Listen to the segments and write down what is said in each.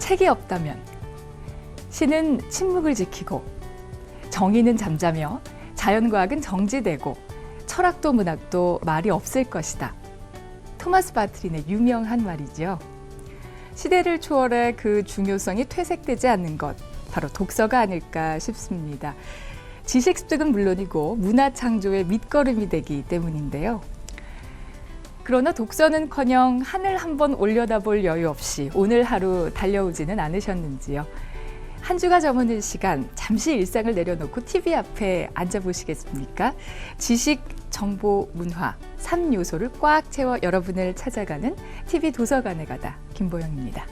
책이 없다면 시는 침묵을 지키고 정의는 잠자며 자연과학은 정지되고 철학도 문학도 말이 없을 것이다. 토마스 바트린의 유명한 말이죠. 시대를 초월해 그 중요성이 퇴색되지 않는 것, 바로 독서가 아닐까 싶습니다. 지식 습득은 물론이고 문화 창조의 밑거름이 되기 때문인데요. 그러나 독서는커녕 하늘 한번 올려다볼 여유 없이 오늘 하루 달려오지는 않으셨는지요. 한 주가 저무는 시간, 잠시 일상을 내려놓고 TV 앞에 앉아보시겠습니까? 지식, 정보, 문화, 3요소를 꽉 채워 여러분을 찾아가는 TV 도서관에 가다 김보영입니다.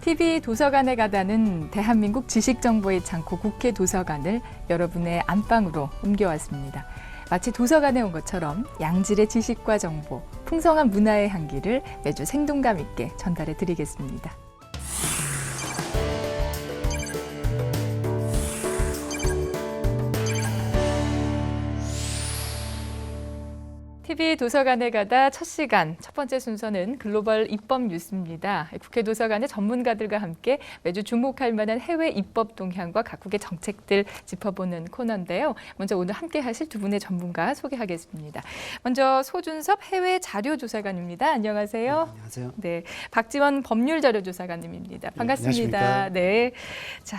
TV 도서관에 가다는 대한민국 지식정보의 창고 국회 도서관을 여러분의 안방으로 옮겨왔습니다. 마치 도서관에 온 것처럼 양질의 지식과 정보, 풍성한 문화의 향기를 매주 생동감 있게 전달해 드리겠습니다. TV 도서관에 가다 첫 시간, 첫 번째 순서는 글로벌 입법 뉴스입니다. 국회 도서관의 전문가들과 함께 매주 주목할 만한 해외 입법 동향과 각국의 정책들 짚어보는 코너인데요. 먼저 오늘 함께 하실 두 분의 전문가 소개하겠습니다. 먼저 소준섭 해외자료조사관입니다. 안녕하세요. 네, 안녕하세요. 네, 박지원 법률자료조사관님입니다. 반갑습니다. 네, 자,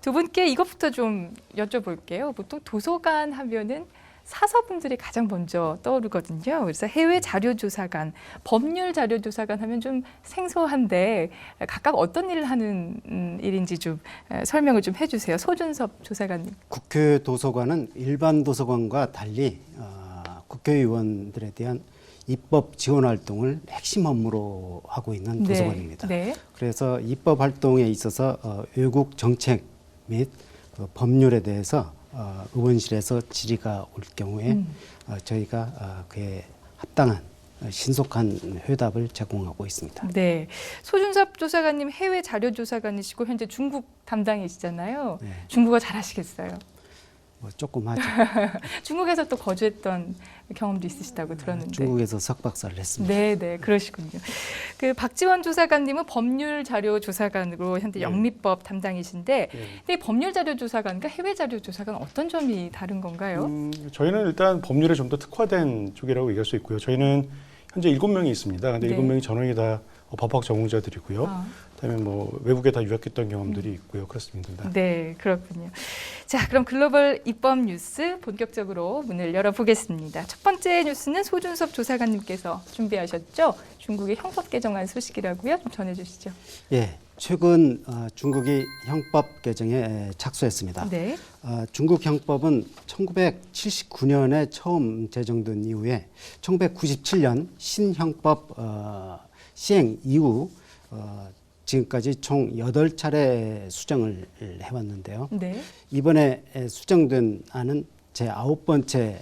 두 분께 이것부터 좀 여쭤볼게요. 보통 도서관 하면은 사서분들이 가장 먼저 떠오르거든요. 그래서 해외자료조사관, 법률자료조사관 하면 좀 생소한데 각각 어떤 일을 하는 일인지 좀 설명을 좀 해주세요. 소준섭 조사관님. 국회 도서관은 일반 도서관과 달리 국회의원들에 대한 입법 지원 활동을 핵심 업무로 하고 있는 도서관입니다. 네. 그래서 입법 활동에 있어서 외국 정책 및 법률에 대해서 의원실에서 질의가 올 경우에 저희가 그에 합당한 신속한 회답을 제공하고 있습니다. 네, 소준섭 조사관님 해외 자료 조사관이시고 현재 중국 담당이시잖아요. 네. 중국어 잘하시겠어요? 뭐 조금 하죠. 중국에서 또 거주했던 경험도 있으시다고 들었는데. 중국에서 석박사를 했습니다. 네, 그러시군요. 그 박지원 조사관님은 법률자료조사관으로 현재 영미법 담당이신데, 근데 법률자료조사관과 해외자료조사관 어떤 점이 다른 건가요? 저희는 일단 법률에 좀 더 특화된 쪽이라고 얘기할 수 있고요. 저희는 현재 7명이 있습니다. 근데 네. 7명이 전원이 다 법학 전공자들이고요. 그다음에 뭐 외국에 다 유학했던 경험들이 있고요. 그렇습니다. 네, 그렇군요. 자, 그럼 글로벌 입법 뉴스 본격적으로 문을 열어보겠습니다. 첫 번째 뉴스는 소준섭 조사관님께서 준비하셨죠? 중국의 형법 개정안 소식이라고요? 좀 전해주시죠. 예, 최근 중국이 형법 개정에 착수했습니다. 네. 중국 형법은 1979년에 처음 제정된 이후에 1997년 신형법 시행 이후 지금까지 총 8차례 수정을 해왔는데요. 네. 이번에 수정된 안은 제9번째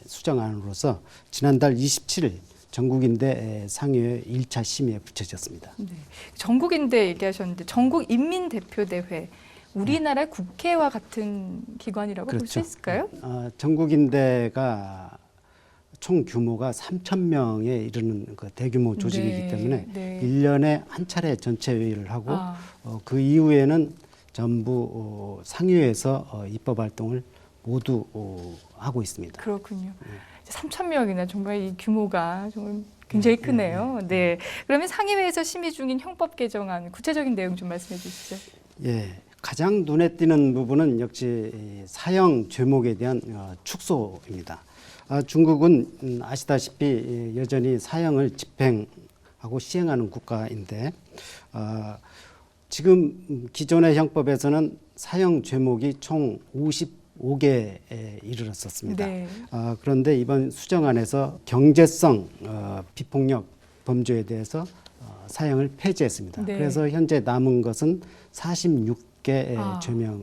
수정안으로서 지난달 27일 전국인대 상위의 1차 심의에 붙여졌습니다. 네. 전국인대 얘기하셨는데 전국인민대표대회, 우리나라 국회와 같은 기관이라고 볼 수 그렇죠. 있을까요? 전국인대가 총 규모가 3,000명에 이르는 그 대규모 조직이기 네, 때문에 네. 1년에 한 차례 전체 회의를 하고 그 이후에는 전부 상위에서 입법 활동을 모두 하고 있습니다. 그렇군요. 3,000명이나 정말 이 규모가 정말 굉장히 크네요. 네. 그러면 상임위에서 심의 중인 형법 개정안 구체적인 내용 좀 말씀해 주시죠. 예, 가장 눈에 띄는 부분은 역시 사형 죄목에 대한 축소입니다. 중국은 아시다시피 여전히 사형을 집행하고 시행하는 국가인데 지금 기존의 형법에서는 사형 죄목이 총 55개에 이르렀었습니다. 네. 그런데 이번 수정안에서 경제성 비폭력 범죄에 대해서 사형을 폐지했습니다. 네. 그래서 현재 남은 것은 46개 죄명의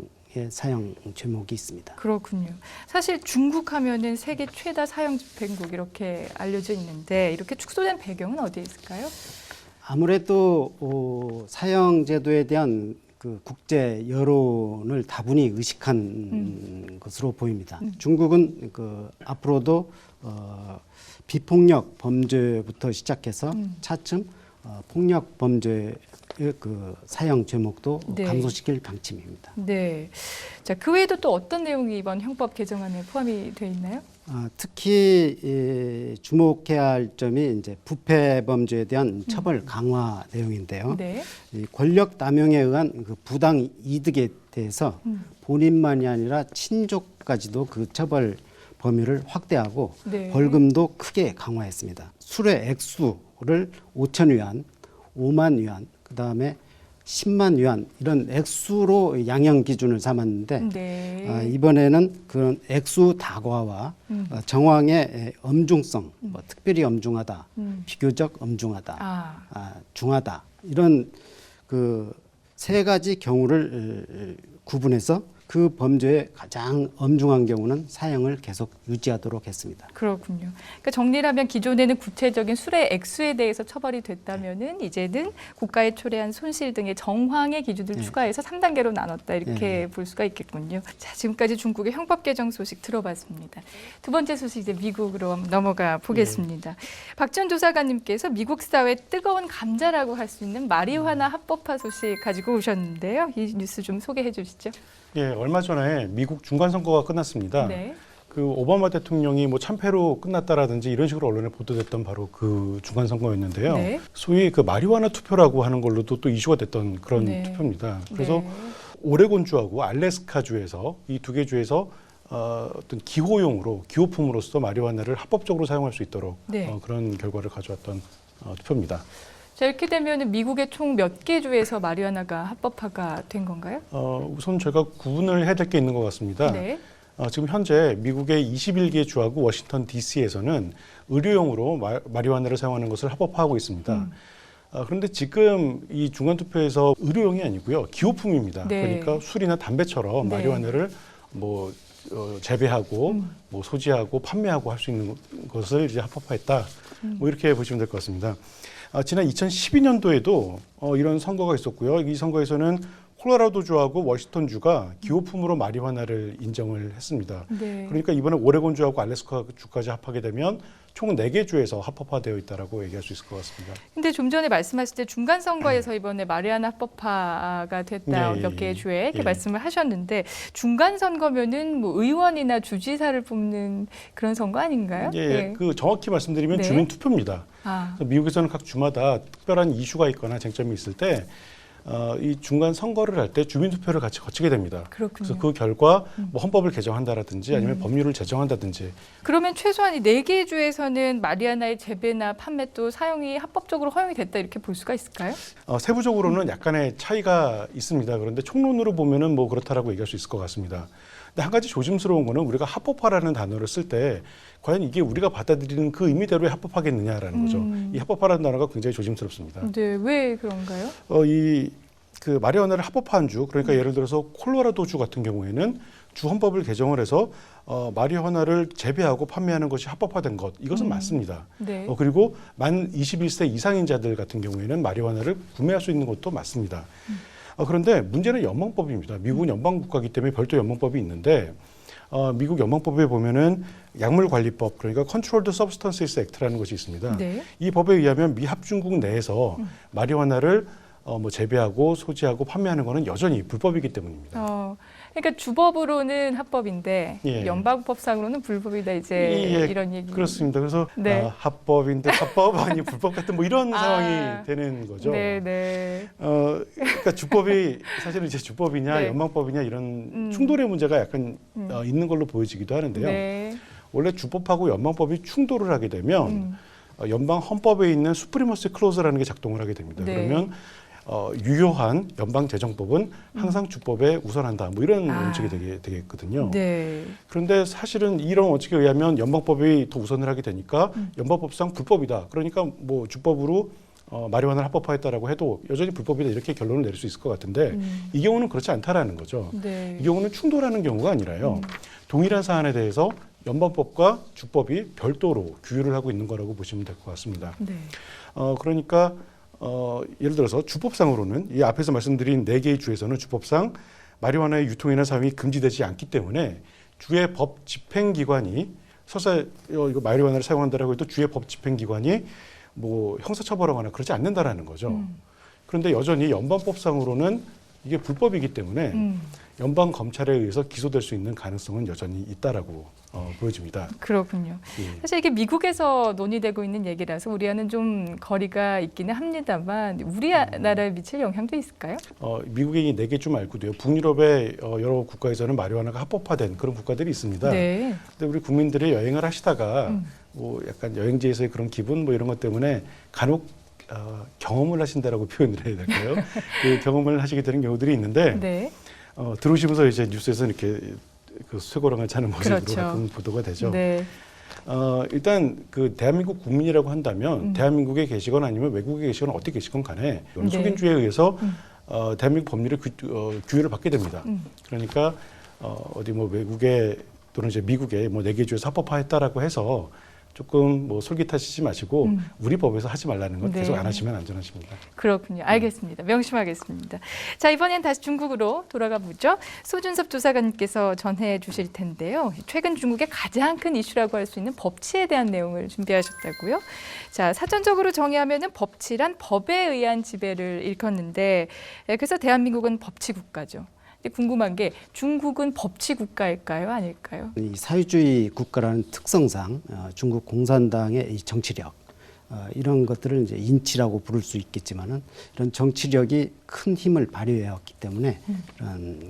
사형 죄목이 있습니다. 그렇군요. 사실 중국 하면은 세계 최다 사형 집행국 이렇게 알려져 있는데 이렇게 축소된 배경은 어디에 있을까요? 아무래도 사형 제도에 대한 그 국제 여론을 다분히 의식한 것으로 보입니다. 중국은 그 앞으로도 비폭력 범죄부터 시작해서 차츰 폭력 범죄의 그 사형 제목도 네. 감소시킬 방침입니다. 네. 자, 그 외에도 또 어떤 내용이 이번 형법 개정안에 포함이 되어 있나요? 특히 주목해야 할 점이 이제 부패 범죄에 대한 처벌 강화 내용인데요. 네. 이 권력 남용에 의한 그 부당 이득에 대해서 본인만이 아니라 친족까지도 그 처벌 범위를 확대하고 네. 벌금도 크게 강화했습니다. 술의 액수를 5천 위안, 5만 위안, 그다음에 10만 위안 이런 액수로 양형 기준을 삼았는데 네. 이번에는 그런 액수 다과와 정황의 엄중성, 뭐 특별히 엄중하다, 비교적 엄중하다, 중하다 이런 그 세 가지 경우를 구분해서 그 범죄의 가장 엄중한 경우는 사형을 계속 유지하도록 했습니다. 그렇군요. 그러니까 정리를 하면 기존에는 구체적인 술의 액수에 대해서 처벌이 됐다면은 이제는 국가에 초래한 손실 등의 정황의 기준을 추가해서 3단계로 나눴다 이렇게 볼 수가 있겠군요. 자, 지금까지 중국의 형법 개정 소식 들어봤습니다. 두 번째 소식 이제 미국으로 넘어가 보겠습니다. 박지원 조사관님께서 미국 사회 뜨거운 감자라고 할 수 있는 마리화나 합법화 소식 가지고 오셨는데요. 이 뉴스 좀 소개해 주시죠. 예, 얼마 전에 미국 중간 선거가 끝났습니다. 네. 그 오바마 대통령이 뭐 참패로 끝났다라든지 이런 식으로 언론에 보도됐던 바로 그 중간 선거였는데요. 네. 소위 그 마리화나 투표라고 하는 걸로도 또 이슈가 됐던 그런 네. 투표입니다. 그래서 네. 오레곤주하고 알래스카주에서 이 두 개 주에서 어떤 기호용으로 기호품으로서 마리화나를 합법적으로 사용할 수 있도록 네. 그런 결과를 가져왔던 투표입니다. 자, 이렇게 되면 미국의 총 몇 개 주에서 마리화나가 합법화가 된 건가요? 우선 저희가 구분을 해야 될 게 있는 것 같습니다. 네. 지금 현재 미국의 21개 주하고 워싱턴 DC에서는 의료용으로 마리화나를 사용하는 것을 합법화하고 있습니다. 그런데 지금 이 중간투표에서 의료용이 아니고요. 기호품입니다. 네. 그러니까 술이나 담배처럼 네. 마리화나를 뭐 재배하고 뭐 소지하고 판매하고 할 수 있는 것을 이제 합법화했다. 뭐 이렇게 보시면 될 것 같습니다. 지난 2012년도에도 이런 선거가 있었고요. 이 선거에서는 콜로라도주하고 워싱턴주가 기호품으로 마리화나를 인정을 했습니다. 네. 그러니까 이번에 오레곤주하고 알래스카주까지 합하게 되면 총 4개 주에서 합법화되어 있다라고 얘기할 수 있을 것 같습니다. 근데 좀 전에 말씀하실 때 중간 선거에서 이번에 마리화나 합법화가 됐다 네, 몇 개의 주에 이렇게 예. 말씀을 하셨는데 중간 선거면은 뭐 의원이나 주지사를 뽑는 그런 선거 아닌가요? 예, 그 정확히 말씀드리면 네. 주민 투표입니다. 아, 그래서 미국에서는 각 주마다 특별한 이슈가 있거나 쟁점이 있을 때 이 중간 선거를 할 때 주민 투표를 같이 거치게 됩니다. 그렇군요. 그래서 그 결과 뭐 헌법을 개정한다라든지 아니면 법률을 제정한다든지 그러면 최소한 이 4개 주에서는 마리화나의 재배나 판매 또 사용이 합법적으로 허용이 됐다 이렇게 볼 수가 있을까요? 세부적으로는 약간의 차이가 있습니다. 그런데 총론으로 보면은 뭐 그렇다라고 얘기할 수 있을 것 같습니다. 근데 한 가지 조심스러운 거는 우리가 합법화라는 단어를 쓸 때 과연 이게 우리가 받아들이는 그 의미대로 합법하겠느냐라는 거죠. 이 합법화라는 단어가 굉장히 조심스럽습니다. 네, 왜 그런가요? 그 마리화나를 합법화한 주, 그러니까 예를 들어서 콜로라도주 같은 경우에는 주 헌법을 개정을 해서 마리화나를 재배하고 판매하는 것이 합법화된 것, 이것은 맞습니다. 네. 그리고 만 21세 이상인 자들 같은 경우에는 마리화나를 구매할 수 있는 것도 맞습니다. 그런데 문제는 연방법입니다. 미국은 연방국가이기 때문에 별도 연방법이 있는데 미국 연방법에 보면은 약물관리법, 그러니까 Controlled Substances Act라는 것이 있습니다. 네. 이 법에 의하면 미 합중국 내에서 마리화나를 뭐 재배하고 소지하고 판매하는 것은 여전히 불법이기 때문입니다. 그러니까 주법으로는 합법인데 예. 연방법상으로는 불법이다 이제 이런 얘기. 그렇습니다. 그래서 네. 합법인데 합법 아니 불법 같은 뭐 이런 상황이 되는 거죠. 네, 네. 그러니까 주법이 사실은 이제 주법이냐 네. 연방법이냐 이런 충돌의 문제가 약간 있는 걸로 보여지기도 하는데요. 네. 원래 주법하고 연방법이 충돌을 하게 되면 연방 헌법에 있는 수프리머시 클로즈라는 게 작동을 하게 됩니다. 네. 그러면 유효한 연방재정법은 항상 주법에 우선한다. 뭐 이런 원칙이 되겠거든요. 네. 그런데 사실은 이런 원칙에 의하면 연방법이 더 우선을 하게 되니까 연방법상 불법이다. 그러니까 뭐 주법으로 마리화나를 합법화했다라고 해도 여전히 불법이다 이렇게 결론을 내릴 수 있을 것 같은데 이 경우는 그렇지 않다라는 거죠. 네. 이 경우는 충돌하는 경우가 아니라요. 동일한 사안에 대해서 연방법과 주법이 별도로 규율을 하고 있는 거라고 보시면 될 것 같습니다. 네. 그러니까 예를 들어서 주법상으로는 이 앞에서 말씀드린 4개의 주에서는 주법상 마리화나의 유통이나 사용이 금지되지 않기 때문에 주의 법 집행기관이 설사 이거 마리화나를 사용한다라고 해도 주의 법 집행기관이 뭐 형사처벌하거나 그러지 않는다라는 거죠. 그런데 여전히 연방법상으로는 이게 불법이기 때문에 연방 검찰에 의해서 기소될 수 있는 가능성은 여전히 있다라고 보여집니다. 그렇군요. 예. 사실 이게 미국에서 논의되고 있는 얘기라서 우리와는 좀 거리가 있기는 합니다만 우리나라에 미칠 영향도 있을까요? 미국의 이 4개 말고도요. 북유럽의 여러 국가에서는 마리화나가 합법화된 그런 국가들이 있습니다. 네. 근데 우리 국민들이 여행을 하시다가 뭐 약간 여행지에서의 그런 기분 뭐 이런 것 때문에 간혹 경험을 하신다라고 표현을 해야 될까요? 그 경험을 하시게 되는 경우들이 있는데 네. 들어오시면서 이제 뉴스에서 이렇게 그 쇠고랑을 차는 모습으로 그렇죠. 가끔 보도가 되죠. 네. 일단 그 대한민국 국민이라고 한다면 대한민국에 계시거나 아니면 외국에 계시거나 어디 계시건 간에 네. 속인주의에 의해서 대한민국 법률의 규율을 받게 됩니다. 그러니까 어디 뭐 외국에 또는 이제 미국에 뭐 4개 주에서 합법화했다라고 해서 조금 뭐 솔깃하시지 마시고 우리 법에서 하지 말라는 건 계속 네. 안 하시면 안전하십니다. 그렇군요. 알겠습니다. 명심하겠습니다. 자, 이번엔 다시 중국으로 돌아가 보죠. 소준섭 조사관님께서 전해 주실 텐데요. 최근 중국의 가장 큰 이슈라고 할 수 있는 법치에 대한 내용을 준비하셨다고요. 자, 사전적으로 정의하면은 법치란 법에 의한 지배를 일컫는데, 그래서 대한민국은 법치 국가죠. 근데 궁금한 게 중국은 법치 국가일까요, 아닐까요? 이 사회주의 국가라는 특성상 중국 공산당의 이 정치력 이런 것들을 이제 인치라고 부를 수 있겠지만은 이런 정치력이 큰 힘을 발휘해왔기 때문에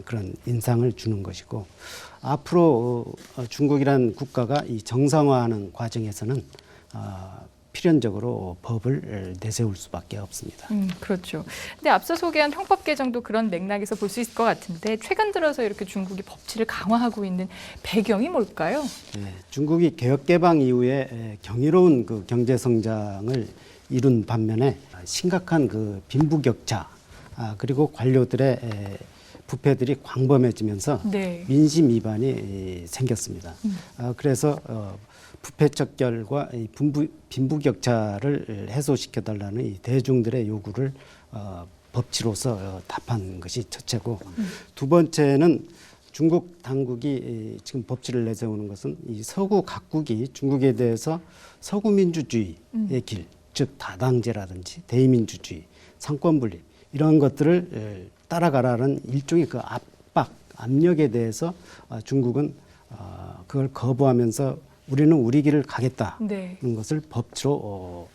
그런 인상을 주는 것이고 앞으로 중국이란 국가가 이 정상화하는 과정에서는 필연적으로 법을 내세울 수밖에 없습니다. 그렇죠. 근데 앞서 소개한 형법 개정도 그런 맥락에서 볼 수 있을 것 같은데 최근 들어서 이렇게 중국이 법치를 강화하고 있는 배경이 뭘까요? 네, 중국이 개혁 개방 이후에 경이로운 그 경제 성장을 이룬 반면에 심각한 그 빈부격차 그리고 관료들의 부패들이 광범해지면서 네. 민심 위반이 생겼습니다. 그래서 부패 척결과 이 빈부격차를 해소시켜달라는 이 대중들의 요구를 법치로서 답한 것이 첫째고 두 번째는 중국 당국이 지금 법치를 내세우는 것은 이 서구 각국이 중국에 대해서 서구 민주주의의 길, 즉 다당제라든지 대의민주주의, 상권분립 이런 것들을 따라가라는 일종의 그 압력에 대해서 중국은 그걸 거부하면서 우리는 우리 길을 가겠다는 네. 것을 법치로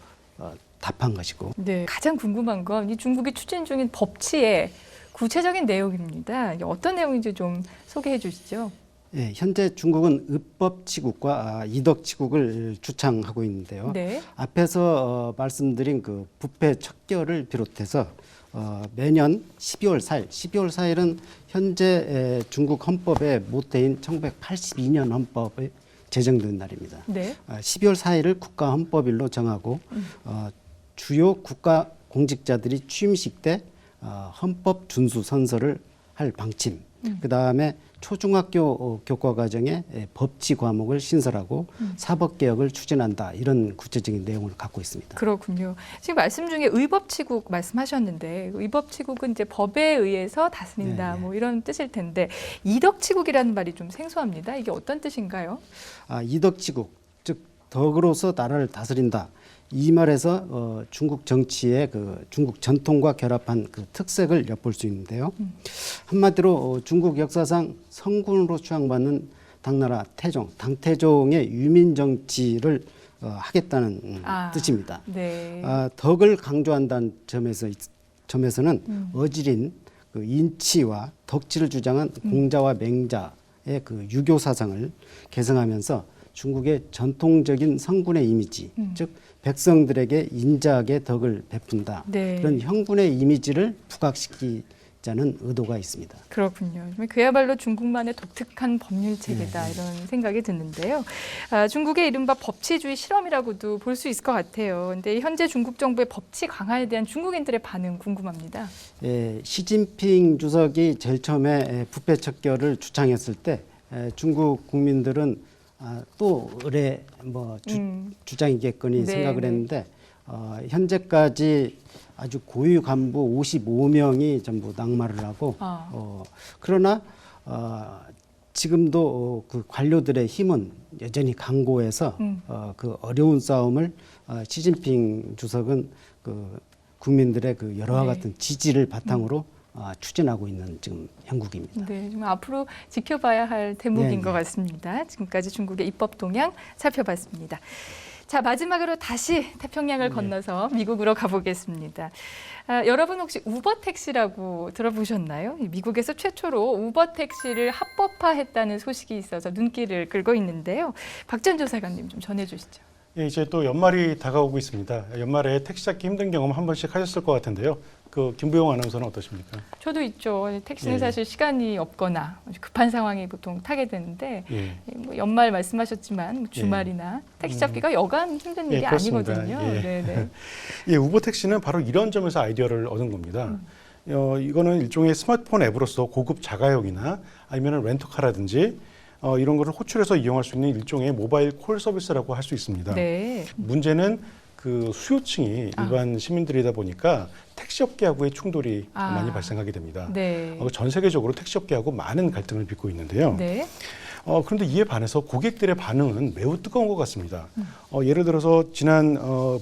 답한 것이고 네. 가장 궁금한 건 이 중국이 추진 중인 법치의 구체적인 내용입니다. 이게 어떤 내용인지 좀 소개해 주시죠. 예, 현재 중국은 읍법치국과 이덕치국을 주창하고 있는데요. 네. 앞에서 말씀드린 그 부패 척결을 비롯해서 매년 12월 4일은 현재 중국 헌법의 모태인 1982년 헌법의 제정된 날입니다. 네. 12월 4일을 국가 헌법일로 정하고 주요 국가 공직자들이 취임식 때 헌법 준수 선서를 할 방침. 그다음에 초중학교 교과 과정에 법치 과목을 신설하고 사법 개혁을 추진한다. 이런 구체적인 내용을 갖고 있습니다. 그렇군요. 지금 말씀 중에 의법치국 말씀하셨는데 의법치국은 이제 법에 의해서 다스린다. 네, 네. 뭐 이런 뜻일 텐데 이덕치국이라는 말이 좀 생소합니다. 이게 어떤 뜻인가요? 이덕치국, 즉 덕으로서 나라를 다스린다. 이 말에서 중국 정치의 그 중국 전통과 결합한 그 특색을 엿볼 수 있는데요. 한마디로 중국 역사상 성군으로 추앙받는 당나라 태종, 당태종의 유민 정치를 하겠다는 뜻입니다. 네. 덕을 강조한다는 점에서는 어지린 그 인치와 덕치를 주장한 공자와 맹자의 그 유교 사상을 개성하면서 중국의 전통적인 성군의 이미지, 즉 백성들에게 인자하게 덕을 베푼다. 네. 그런 형군의 이미지를 부각시키자는 의도가 있습니다. 그렇군요. 그야말로 중국만의 독특한 법률 체계다 이런 생각이 드는데요. 중국의 이른바 법치주의 실험이라고도 볼 수 있을 것 같아요. 그런데 현재 중국 정부의 법치 강화에 대한 중국인들의 반응 궁금합니다. 시진핑 주석이 제일 처음에 부패 척결을 주창했을 때 중국 국민들은 또 의뢰 주장이겠거니 네, 생각을 네. 했는데 현재까지 아주 고위 간부 55명이 전부 낙마를 하고 그러나 지금도 그 관료들의 힘은 여전히 강고해서 그 어려운 싸움을 시진핑 주석은 그 국민들의 그 여러와 네. 같은 지지를 바탕으로 추진하고 있는 지금 형국입니다. 네, 좀 앞으로 지켜봐야 할 대목인 네, 것 네. 같습니다. 지금까지 중국의 입법 동향 살펴봤습니다. 자, 마지막으로 다시 태평양을 건너서 미국으로 가보겠습니다. 여러분 혹시 우버 택시라고 들어보셨나요? 미국에서 최초로 우버 택시를 합법화했다는 소식이 있어서 눈길을 끌고 있는데요. 박전 조사관님 좀 전해주시죠. 예, 이제 또 연말이 다가오고 있습니다. 연말에 택시 잡기 힘든 경험 한 번씩 하셨을 것 같은데요. 그 김부영 아나운서는 어떠십니까? 저도 있죠. 택시는 예. 사실 시간이 없거나 아주 급한 상황이 보통 타게 되는데 예. 뭐 연말 말씀하셨지만 주말이나 택시 잡기가 여간 힘든 일이 그렇습니다. 아니거든요. 예. 네네. 예, 우버 택시는 바로 이런 점에서 아이디어를 얻은 겁니다. 이거는 일종의 스마트폰 앱으로서 고급 자가용이나 아니면 렌터카라든지 이런 거를 호출해서 이용할 수 있는 일종의 모바일 콜 서비스라고 할 수 있습니다. 네. 문제는 그 수요층이 일반 시민들이다 보니까 택시업계하고의 충돌이 많이 발생하게 됩니다. 네. 전 세계적으로 택시업계하고 많은 갈등을 빚고 있는데요. 네. 그런데 이에 반해서 고객들의 반응은 매우 뜨거운 것 같습니다. 예를 들어서 지난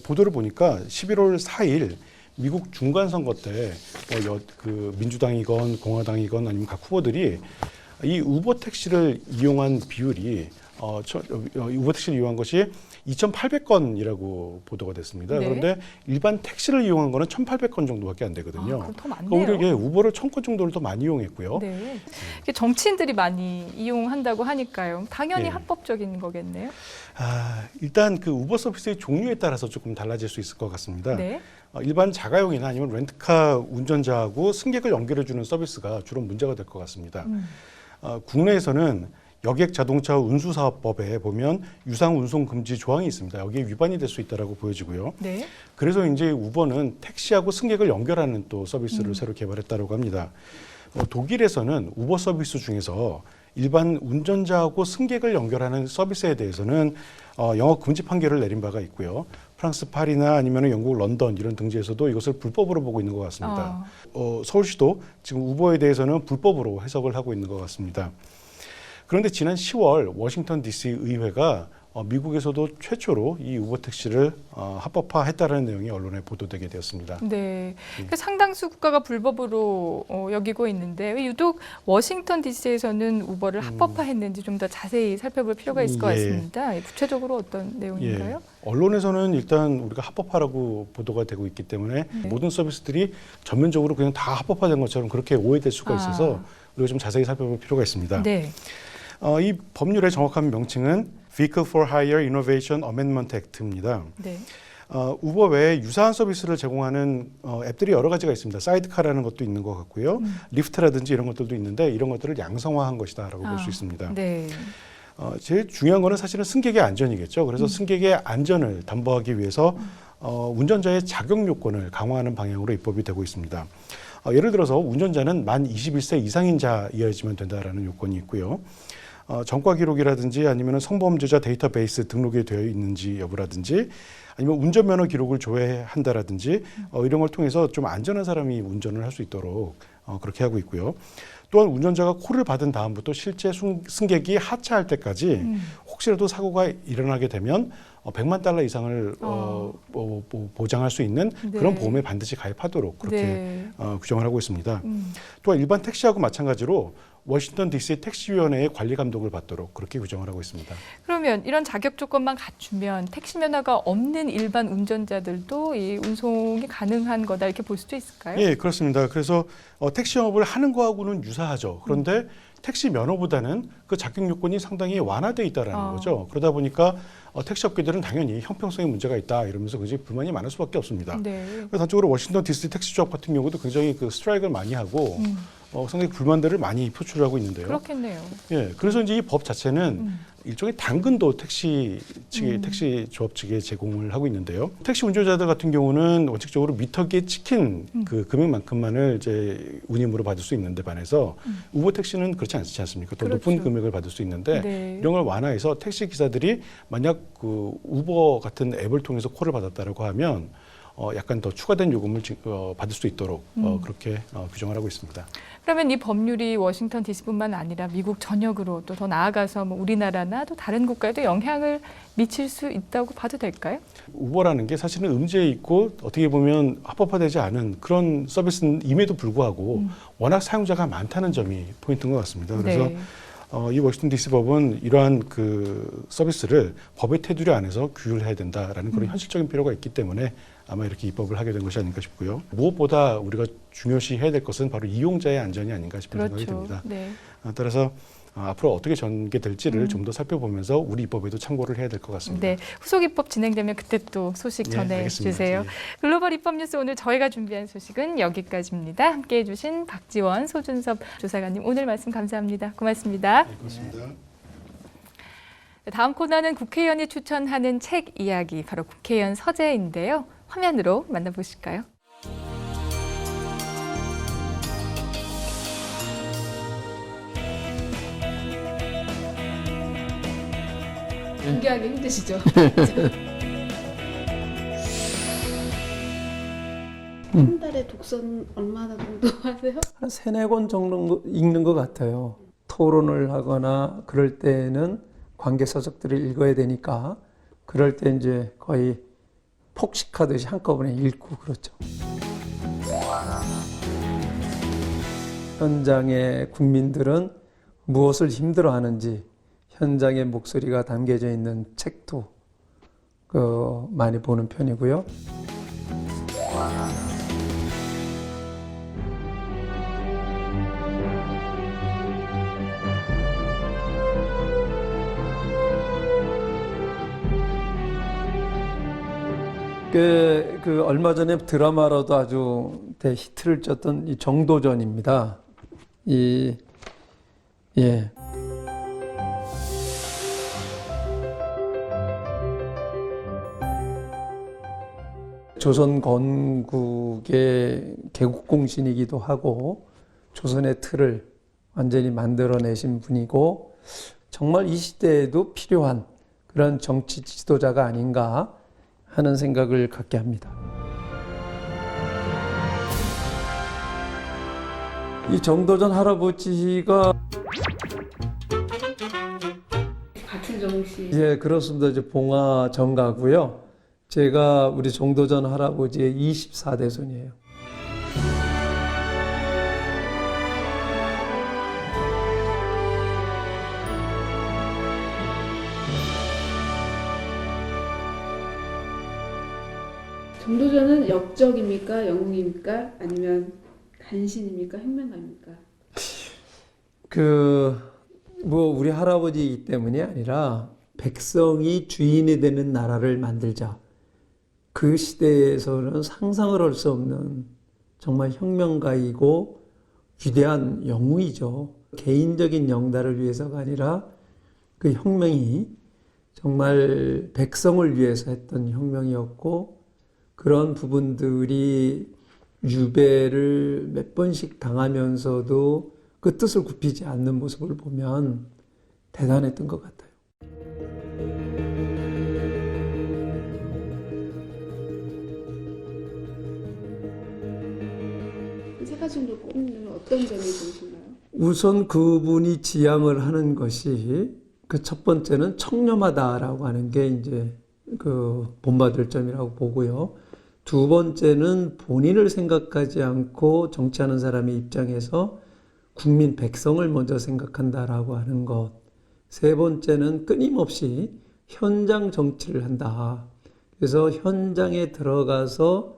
보도를 보니까 11월 4일 미국 중간선거 때 그 민주당이건 공화당이건 아니면 각 후보들이 이 우버 택시를 이용한 비율이 우버 택시를 이용한 것이 2,800건이라고 보도가 됐습니다. 네. 그런데 일반 택시를 이용한 거는 1,800건 정도밖에 안 되거든요. 그럼 더 많네요. 오히려 이게 우버를 1,000건 정도를 더 많이 이용했고요. 네. 이게 정치인들이 많이 이용한다고 하니까요. 당연히 예. 합법적인 거겠네요. 일단 그 우버 서비스의 종류에 따라서 조금 달라질 수 있을 것 같습니다. 네. 일반 자가용이나 아니면 렌트카 운전자하고 승객을 연결해주는 서비스가 주로 문제가 될 것 같습니다. 국내에서는 여객 자동차 운수사업법에 보면 유상 운송 금지 조항이 있습니다. 여기에 위반이 될 수 있다라고 보여지고요. 네. 그래서 이제 우버는 택시하고 승객을 연결하는 또 서비스를 새로 개발했다고 합니다. 독일에서는 우버 서비스 중에서 일반 운전자하고 승객을 연결하는 서비스에 대해서는 영업 금지 판결을 내린 바가 있고요. 프랑스 파리나 아니면 영국 런던 이런 등지에서도 이것을 불법으로 보고 있는 것 같습니다. 서울시도 지금 우버에 대해서는 불법으로 해석을 하고 있는 것 같습니다. 그런데 지난 10월 워싱턴 DC 의회가 미국에서도 최초로 이 우버 택시를 합법화했다는 내용이 언론에 보도되게 되었습니다. 네. 그 상당수 국가가 불법으로 여기고 있는데 왜 유독 워싱턴 DC에서는 우버를 합법화했는지 좀 더 자세히 살펴볼 필요가 있을 것 같습니다. 구체적으로 어떤 내용인가요? 예. 언론에서는 일단 우리가 합법화라고 보도가 되고 있기 때문에 모든 서비스들이 전면적으로 그냥 다 합법화된 것처럼 그렇게 오해될 수가 있어서 우리가 좀 자세히 살펴볼 필요가 있습니다. 네. 이 법률의 정확한 명칭은 Vehicle for Hire Innovation Amendment Act입니다. 네. 우버 외에 유사한 서비스를 제공하는 앱들이 여러 가지가 있습니다. 사이드카라는 것도 있는 것 같고요. 리프트라든지 이런 것들도 있는데 이런 것들을 양성화한 것이다라고 볼 수 있습니다. 네. 제일 중요한 거는 사실은 승객의 안전이겠죠. 그래서 승객의 안전을 담보하기 위해서 운전자의 자격 요건을 강화하는 방향으로 입법이 되고 있습니다. 예를 들어서 운전자는 만 21세 이상인 자이어야지만 된다라는 요건이 있고요. 전과 기록이라든지 아니면 성범죄자 데이터베이스 등록이 되어 있는지 여부라든지 아니면 운전면허 기록을 조회한다라든지 이런 걸 통해서 좀 안전한 사람이 운전을 할 수 있도록 그렇게 하고 있고요. 또한 운전자가 콜을 받은 다음부터 실제 승객이 하차할 때까지 혹시라도 사고가 일어나게 되면 100만 달러 이상을 보장할 수 있는 그런 보험에 반드시 가입하도록 그렇게 규정을 하고 있습니다. 또한 일반 택시하고 마찬가지로 워싱턴 DC 택시위원회의 관리 감독을 받도록 그렇게 규정을 하고 있습니다. 그러면 이런 자격 조건만 갖추면 택시 면허가 없는 일반 운전자들도 이 운송이 가능한 거다 이렇게 볼 수도 있을까요? 예, 그렇습니다. 그래서 택시 영업을 하는 거하고는 유사하죠. 그런데 택시 면허보다는 그 자격 요건이 상당히 완화되어 있다라는 거죠. 그러다 보니까 택시 업계들은 당연히 형평성에 문제가 있다 이러면서 굉장히 불만이 많을 수밖에 없습니다. 네. 단적으로 워싱턴 DC 택시 조합 같은 경우도 굉장히 그 스트라이크를 많이 하고 상당히 불만들을 많이 표출하고 있는데요. 그렇겠네요. 예, 그래서 이제 이 법 자체는 일종의 당근도 택시 측의 택시 조합 측에 제공을 하고 있는데요. 택시 운전자들 같은 경우는 원칙적으로 미터기에 찍힌 그 금액만큼만을 이제 운임으로 받을 수 있는데 반해서 우버 택시는 그렇지 않지 않습니까? 더 그렇죠. 높은 금액을 받을 수 있는데 네. 이런 걸 완화해서 택시 기사들이 만약 그 우버 같은 앱을 통해서 콜을 받았다라고 하면 약간 더 추가된 요금을 받을 수 있도록 그렇게 규정을 하고 있습니다. 그러면 이 법률이 워싱턴 DC뿐만 아니라 미국 전역으로 또 더 나아가서 뭐 우리나라나 또 다른 국가에도 영향을 미칠 수 있다고 봐도 될까요? 우버라는 게 사실은 음지에 있고 어떻게 보면 합법화되지 않은 그런 서비스임에도 불구하고 워낙 사용자가 많다는 점이 포인트인 것 같습니다. 그래서 네. 이 워싱턴 DC 법은 이러한 그 서비스를 법의 테두리 안에서 규율해야 된다라는 그런 현실적인 필요가 있기 때문에 아마 이렇게 입법을 하게 된 것이 아닌가 싶고요. 무엇보다 우리가 중요시해야 될 것은 바로 이용자의 안전이 아닌가 싶은 생각이 듭니다. 네. 따라서 앞으로 어떻게 전개될지를 좀 더 살펴보면서 우리 입법에도 참고를 해야 될 것 같습니다. 네, 후속 입법 진행되면 그때 또 소식 네, 전해주세요. 알겠습니다. 글로벌 입법 뉴스 오늘 저희가 준비한 소식은 여기까지입니다. 함께해 주신 박지원, 소준섭 조사관님 오늘 말씀 감사합니다. 고맙습니다. 네, 고맙습니다. 다음 코너는 국회의원이 추천하는 책 이야기, 바로 국회의원 서재인데요. 화면으로 만나보실까요? 공개하기 힘드시죠? 한 달에 독서는 얼마나 정도 하세요? 한 3-4권 정도 읽는 것 같아요. 토론을 하거나 그럴 때는 관계 서적들을 읽어야 되니까 그럴 때 이제 거의 폭식하듯이 한꺼번에 읽고 그렇죠. 현장의 국민들은 무엇을 힘들어하는지 현장의 목소리가 담겨져 있는 책도 많이 보는 편이고요. 얼마 전에 드라마로도 아주 대히트를 쳤던 이 정도전입니다. 예. 조선 건국의 개국공신이기도 하고 조선의 틀을 완전히 만들어내신 분이고 정말 이 시대에도 필요한 그런 정치 지도자가 아닌가 하는 생각을 갖게 합니다. 이 정도전 할아버지가 같은 정씨. 예, 그렇습니다. 이제 봉화 정가고요. 제가 우리 정도전 할아버지의 24대 손이에요. 정도전은 역적입니까? 영웅입니까? 아니면 간신입니까? 혁명가입니까? 우리 할아버지이기 때문이 아니라 백성이 주인이 되는 나라를 만들자. 그 시대에서는 상상을 할 수 없는 정말 혁명가이고 위대한 영웅이죠. 개인적인 영달을 위해서가 아니라 그 혁명이 정말 백성을 위해서 했던 혁명이었고 그런 부분들이 유배를 몇 번씩 당하면서도 그 뜻을 굽히지 않는 모습을 보면 대단했던 것 같아요. 세 가지 정도 꼽으면 어떤 점이 좋으신가요? 우선 그분이 지향을 하는 것이 그 첫 번째는 청렴하다라고 하는 게 이제 그 본받을 점이라고 보고요. 두 번째는 본인을 생각하지 않고 정치하는 사람의 입장에서 국민 백성을 먼저 생각한다라고 하는 것. 세 번째는 끊임없이 현장 정치를 한다. 그래서 현장에 들어가서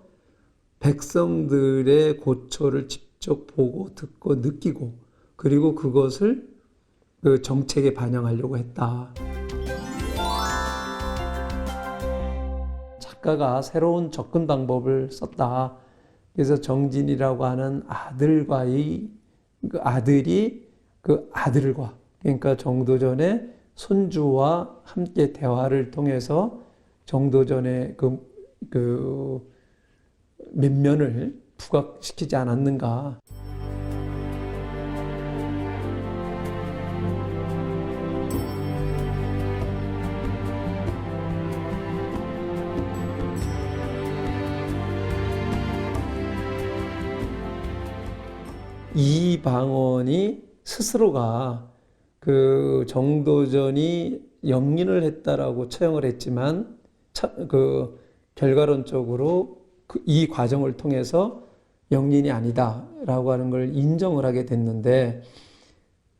백성들의 고초를 직접 보고 듣고 느끼고 그리고 그것을 그 정책에 반영하려고 했다. 작가가 새로운 접근 방법을 썼다. 그래서 정진이라고 하는 아들과의 그 아들이 그 아들과 그러니까 정도전의 손주와 함께 대화를 통해서 정도전의 그 면면을 부각시키지 않았는가. 이방원이 스스로가 그 정도전이 영린을 했다라고 처형을 했지만 그 결과론적으로 이 과정을 통해서 영린이 아니다라고 하는 걸 인정을 하게 됐는데,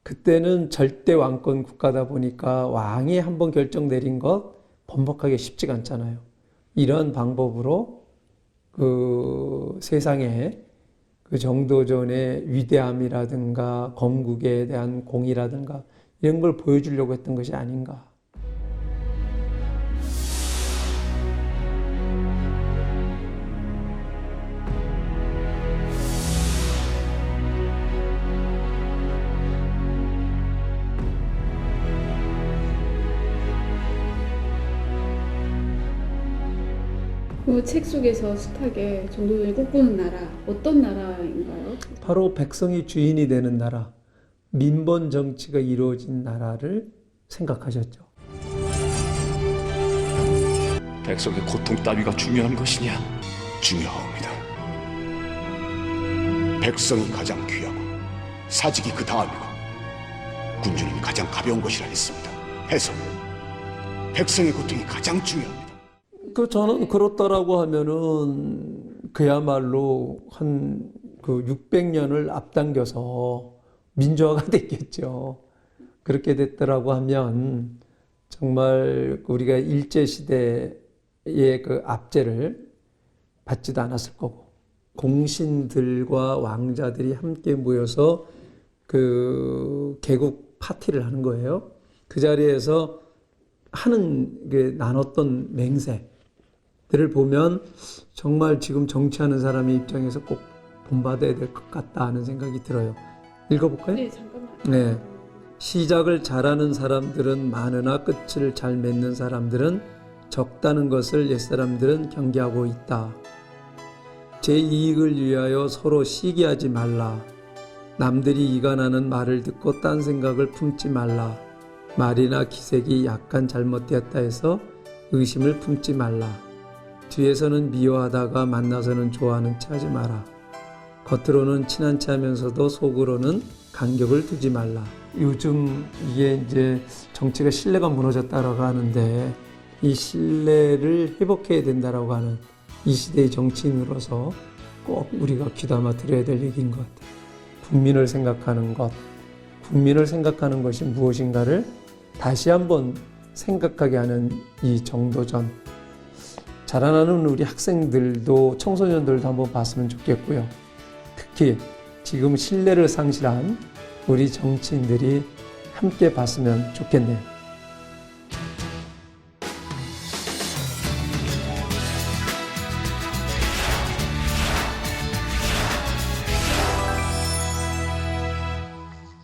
그때는 절대 왕권 국가다 보니까 왕이 한번 결정 내린 것 번복하기 쉽지가 않잖아요. 이러한 방법으로 그 세상에 그 정도전의 위대함이라든가 건국에 대한 공이라든가 이런 걸 보여주려고 했던 것이 아닌가. 그 책 속에서 숱하게 정도전이 꿈꾸는 나라, 어떤 나라인가요? 바로 백성이 주인이 되는 나라, 민본 정치가 이루어진 나라를 생각하셨죠. 백성의 고통 따위가 중요한 것이냐? 중요합니다. 백성이 가장 귀하고 사직이 그 다음이고 군주는 가장 가벼운 것이라 했습니다. 해서 백성의 고통이 가장 중요합니다. 저는 그렇다라고 하면은 그야말로 한 그 600년을 앞당겨서 민주화가 됐겠죠. 그렇게 됐더라고 하면 정말 우리가 일제시대의 그 압제를 받지도 않았을 거고, 공신들과 왕자들이 함께 모여서 그 개국 파티를 하는 거예요. 그 자리에서 하는 게 나눴던 맹세들을 보면 정말 지금 정치하는 사람의 입장에서 꼭 본받아야 될 것 같다 하는 생각이 들어요. 읽어볼까요? 네, 잠깐만. 네. 시작을 잘하는 사람들은 많으나 끝을 잘 맺는 사람들은 적다는 것을 옛사람들은 경계하고 있다. 제 이익을 위하여 서로 시기하지 말라. 남들이 이간하는 말을 듣고 딴 생각을 품지 말라. 말이나 기색이 약간 잘못되었다 해서 의심을 품지 말라. 뒤에서는 미워하다가 만나서는 좋아하는 체 하지 마라. 겉으로는 친한 체 하면서도 속으로는 간격을 두지 말라. 요즘 이게 이제 정치가 신뢰가 무너졌다라고 하는데, 이 신뢰를 회복해야 된다라고 하는 이 시대의 정치인으로서 꼭 우리가 귀담아 들어야 될 얘기인 것 같아요. 국민을 생각하는 것, 국민을 생각하는 것이 무엇인가를 다시 한번 생각하게 하는 이 정도전. 자라나는 우리 학생들도 청소년들도 한번 봤으면 좋겠고요. 특히 지금 신뢰를 상실한 우리 정치인들이 함께 봤으면 좋겠네요.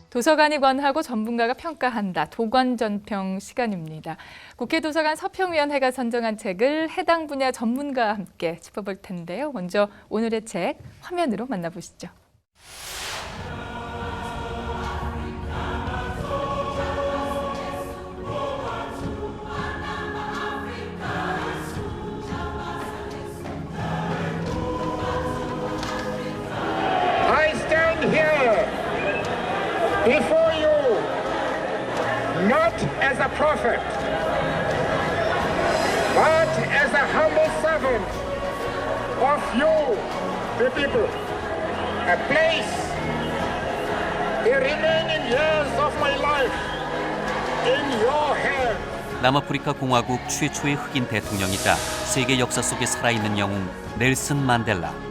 도서관이 권하고 전문가가 평가한다. 도관전평 시간입니다. 국회 도서관 서평위원회가 선정한 책을 해당 분야 전문가와 함께 짚어볼 텐데요. 먼저 오늘의 책 화면으로 만나보시죠. I stand here before you not as a prophet, but as a humble servant of you, the people. I place the remaining years of my life in your hands. 남아프리카 공화국 최초의 흑인 대통령이자 세계 역사 속에 살아있는 영웅 넬슨 만델라.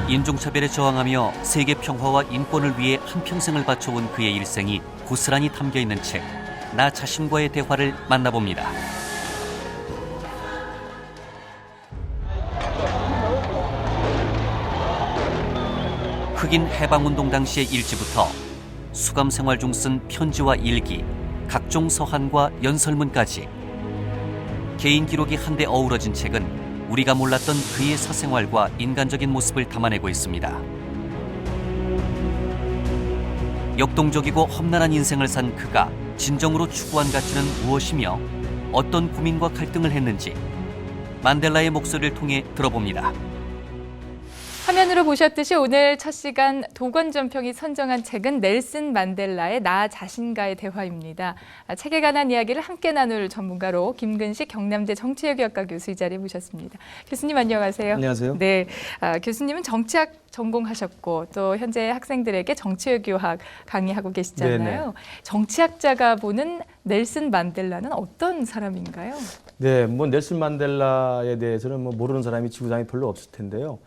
인종차별에 저항하며 세계 평화와 인권을 위해 한평생을 바쳐온 그의 일생이 고스란히 담겨있는 책, 나 자신과의 대화를 만나봅니다. 흑인 해방운동 당시의 일지부터 수감 생활 중 쓴 편지와 일기, 각종 서한과 연설문까지 개인 기록이 한데 어우러진 책은 우리가 몰랐던 그의 사생활과 인간적인 모습을 담아내고 있습니다. 역동적이고 험난한 인생을 산 그가 진정으로 추구한 가치는 무엇이며 어떤 고민과 갈등을 했는지 만델라의 목소리를 통해 들어봅니다. 화면으로 보셨듯이 오늘 첫 시간 도건전평이 선정한 책은 넬슨 만델라의 나 자신과의 대화입니다. 책에 관한 이야기를 함께 나눌 전문가로 김근식 경남대 정치외교학과 교수 이 자리에 모셨습니다. 교수님 안녕하세요. 안녕하세요. 네, 교수님은 정치학 전공하셨고 또 현재 학생들에게 정치외교학 강의하고 계시잖아요. 네네. 정치학자가 보는 넬슨 만델라는 어떤 사람인가요? 네, 뭐 넬슨 만델라에 대해서는 뭐 모르는 사람이 지구상에 별로 없을 텐데요.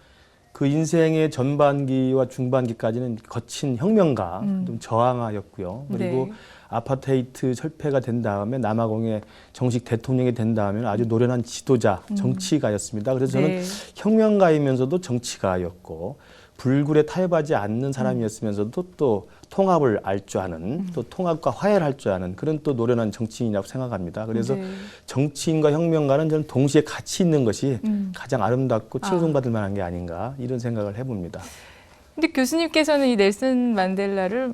그 인생의 전반기와 중반기까지는 거친 혁명가, 좀 저항하였고요. 그리고 네. 아파테이트 철폐가 된 다음에 남아공의 정식 대통령이 된 다음에 아주 노련한 지도자, 정치가였습니다. 그래서 저는 네. 혁명가이면서도 정치가였고 불굴에 타협하지 않는 사람이었으면서도 또 통합을 알 줄 아는 또 통합과 화해를 할 줄 아는 그런 또 노련한 정치인이라고 생각합니다. 그래서 네. 정치인과 혁명가는 저는 동시에 같이 있는 것이 가장 아름답고 칭송받을 만한 게 아닌가 이런 생각을 해봅니다. 근데 교수님께서는 이 넬슨 만델라를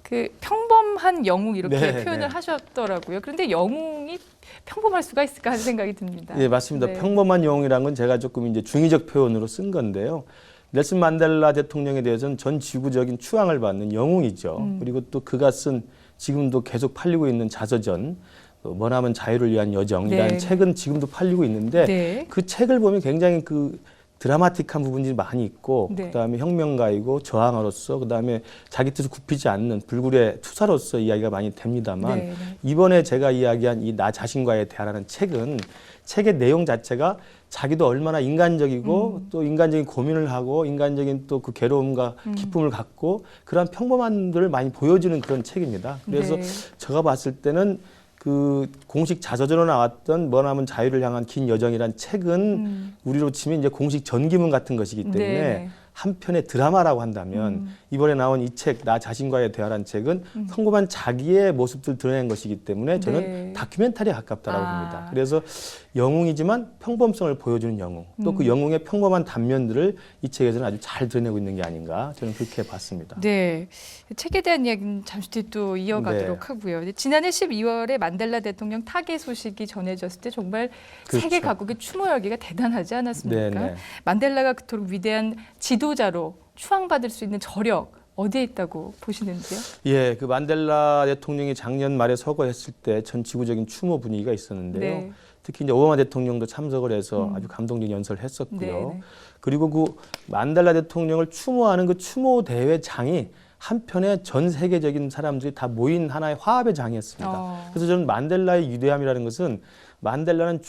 그 평범한 영웅 이렇게 네, 표현을 네. 하셨더라고요. 그런데 영웅이 평범할 수가 있을까 하는 생각이 듭니다. 네, 맞습니다. 네. 평범한 영웅이라는 건 제가 조금 이제 중의적 표현으로 쓴 건데요. 넬슨 만델라 대통령에 대해서는 전 지구적인 추앙을 받는 영웅이죠. 그리고 또 그가 쓴 지금도 계속 팔리고 있는 자서전 머나먼 자유를 위한 여정이라는 네. 책은 지금도 팔리고 있는데 네. 그 책을 보면 굉장히 그 드라마틱한 부분들이 많이 있고 네. 그다음에 혁명가이고 저항가로서 그다음에 자기 뜻을 굽히지 않는 불굴의 투사로서 이야기가 많이 됩니다만 네, 네. 이번에 제가 이야기한 이 나 자신과의 대화라는 책은 책의 내용 자체가 자기도 얼마나 인간적이고 또 인간적인 고민을 하고 인간적인 또 그 괴로움과 기쁨을 갖고 그러한 평범함들을 많이 보여주는 그런 책입니다. 그래서 네. 제가 봤을 때는 그 공식 자서전으로 나왔던 머나먼 자유를 향한 긴 여정이란 책은 우리로 치면 이제 공식 전기문 같은 것이기 때문에 네. 한편의 드라마라고 한다면 이번에 나온 이 책 나 자신과의 대화란 책은 평범한 자기의 모습들 드러낸 것이기 때문에 저는 네. 다큐멘터리에 가깝다라고 아. 봅니다. 그래서 영웅이지만 평범성을 보여주는 영웅 또 그 영웅의 평범한 단면들을 이 책에서는 아주 잘 드러내고 있는 게 아닌가 저는 그렇게 봤습니다. 네, 책에 대한 이야기는 잠시 뒤에 또 이어가도록 네. 하고요. 근데 지난해 12월에 만델라 대통령 타계 소식이 전해졌을 때 정말 그렇죠. 세계 각국의 추모 열기가 대단하지 않았습니까? 네, 네. 만델라가 그토록 위대한 지도자로 추앙받을 수 있는 저력 어디에 있다고 보시는지요? 예, 그 만델라 대통령이 작년 말에 서거했을 때 전 지구적인 추모 분위기가 있었는데요. 네. 특히 이제 오바마 대통령도 참석을 해서 아주 감동적인 연설을 했었고요. 네, 네. 그리고 그 만델라 대통령을 추모하는 그 추모 대회장이 한편에 전 세계적인 사람들이 다 모인 하나의 화합의 장이었습니다. 그래서 저는 만델라의 위대함이라는 것은 만델라는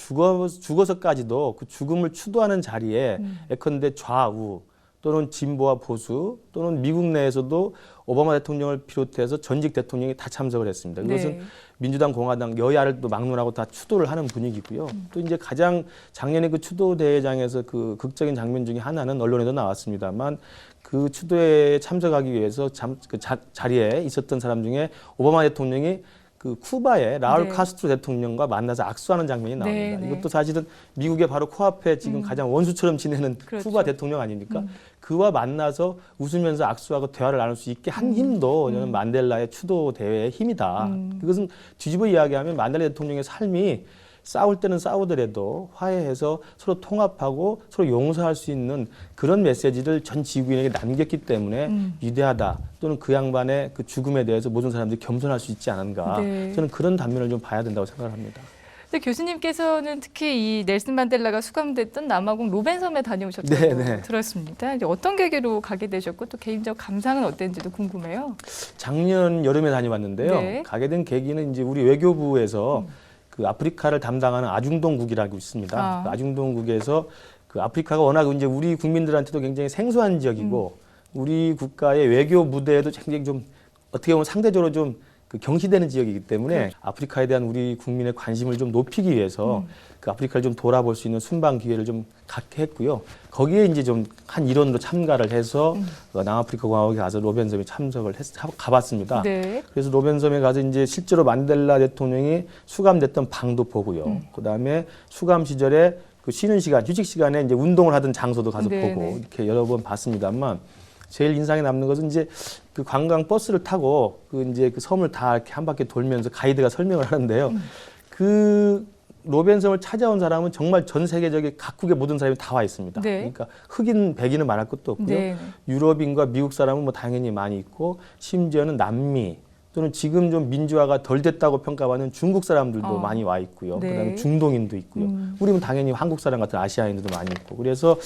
죽어서까지도 그 죽음을 추도하는 자리에 예컨대 좌우 또는 진보와 보수 또는 미국 내에서도 오바마 대통령을 비롯해서 전직 대통령이 다 참석을 했습니다. 그것은 네. 민주당, 공화당 여야를 또 막론하고 다 추도를 하는 분위기고요. 또 이제 가장 작년에 그 추도 대회장에서 그 극적인 장면 중에 하나는 언론에도 나왔습니다만 그 추도회에 참석하기 위해서 자리에 있었던 사람 중에 오바마 대통령이 그 쿠바의 라울 네. 카스트로 대통령과 만나서 악수하는 장면이 나옵니다. 네, 네. 이것도 사실은 미국의 바로 코앞에 지금 가장 원수처럼 지내는 그렇죠. 쿠바 대통령 아닙니까? 그와 만나서 웃으면서 악수하고 대화를 나눌 수 있게 한 힘도 저는 만델라의 추도 대회의 힘이다. 그것은 뒤집어 이야기하면 만델라 대통령의 삶이 싸울 때는 싸우더라도 화해해서 서로 통합하고 서로 용서할 수 있는 그런 메시지를 전 지구인에게 남겼기 때문에 위대하다. 또는 그 양반의 그 죽음에 대해서 모든 사람들이 겸손할 수 있지 않은가. 네. 저는 그런 단면을 좀 봐야 된다고 생각을 합니다. 근데 교수님께서는 특히 이 넬슨 만델라가 수감됐던 남아공 로벤섬에 다녀오셨다고 네, 네. 들었습니다. 이제 어떤 계기로 가게 되셨고 또 개인적 감상은 어땠는지도 궁금해요. 작년 여름에 다녀왔는데요. 네. 가게 된 계기는 이제 우리 외교부에서 그 아프리카를 담당하는 아중동국이라고 있습니다. 아. 그 아중동국에서 그 아프리카가 워낙 이제 우리 국민들한테도 굉장히 생소한 지역이고 우리 국가의 외교 무대에도 굉장히 좀 어떻게 보면 상대적으로 좀 그 경시되는 지역이기 때문에 아프리카에 대한 우리 국민의 관심을 좀 높이기 위해서 그 아프리카를 좀 돌아볼 수 있는 순방 기회를 좀 갖게 했고요. 거기에 이제 좀 한 일원으로 참가를 해서 남아프리카 공화국에 가서 로벤섬에 참석을 가봤습니다. 네. 그래서 로벤섬에 가서 이제 실제로 만델라 대통령이 수감됐던 방도 보고요. 그다음에 수감 시절에 그 쉬는 시간, 휴식 시간에 이제 운동을 하던 장소도 가서 네, 보고 네. 이렇게 여러 번 봤습니다만 제일 인상에 남는 것은 이제 그 관광 버스를 타고 그 이제 그 섬을 다 이렇게 한 바퀴 돌면서 가이드가 설명을 하는데요. 그 로벤섬을 찾아온 사람은 정말 전 세계적인 각국의 모든 사람이 다 와 있습니다. 네. 그러니까 흑인, 백인은 말할 것도 없고요. 네. 유럽인과 미국 사람은 뭐 당연히 많이 있고 심지어는 남미 또는 지금 좀 민주화가 덜 됐다고 평가받는 중국 사람들도 많이 와 있고요. 네. 그다음에 중동인도 있고요. 우리는 당연히 한국 사람 같은 아시아인들도 많이 있고. 그래서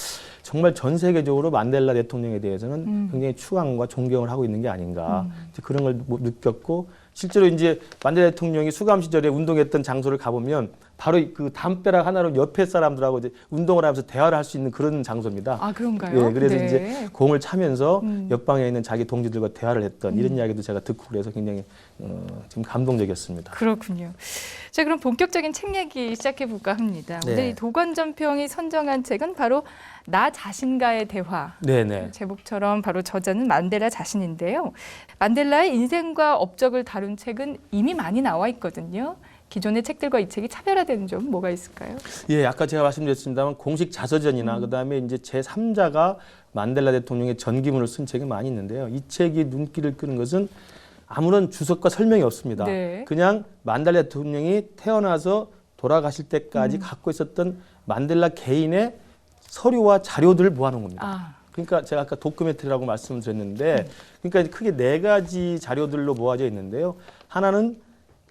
정말 전 세계적으로 만델라 대통령에 대해서는 굉장히 추앙과 존경을 하고 있는 게 아닌가. 이제 그런 걸 느꼈고 실제로 이제 만델라 대통령이 수감 시절에 운동했던 장소를 가보면 바로 그 담벼락 하나로 옆에 사람들하고 이제 운동을 하면서 대화를 할 수 있는 그런 장소입니다. 아, 그런가요? 예, 그래서 네. 이제 공을 차면서 옆방에 있는 자기 동지들과 대화를 했던 이런 이야기도 제가 듣고 그래서 굉장히 좀 감동적이었습니다. 그렇군요. 자, 그럼 본격적인 책 얘기 시작해 볼까 합니다. 네. 오늘 이 도건전평이 선정한 책은 바로 나 자신과의 대화. 네네. 제목처럼 바로 저자는 만델라 자신인데요. 만델라의 인생과 업적을 다룬 책은 이미 많이 나와 있거든요. 기존의 책들과 이 책이 차별화되는 점 뭐가 있을까요? 예, 아까 제가 말씀드렸습니다만 공식 자서전이나 그다음에 이제 제3자가 만델라 대통령의 전기문을 쓴 책이 많이 있는데요. 이 책이 눈길을 끄는 것은 아무런 주석과 설명이 없습니다. 네. 그냥 만델라 대통령이 태어나서 돌아가실 때까지 갖고 있었던 만델라 개인의 서류와 자료들을 모아놓은 겁니다. 아, 그러니까 제가 아까 도큐멘터리라고 말씀을 드렸는데 그러니까 크게 4가지 자료들로 모아져 있는데요. 하나는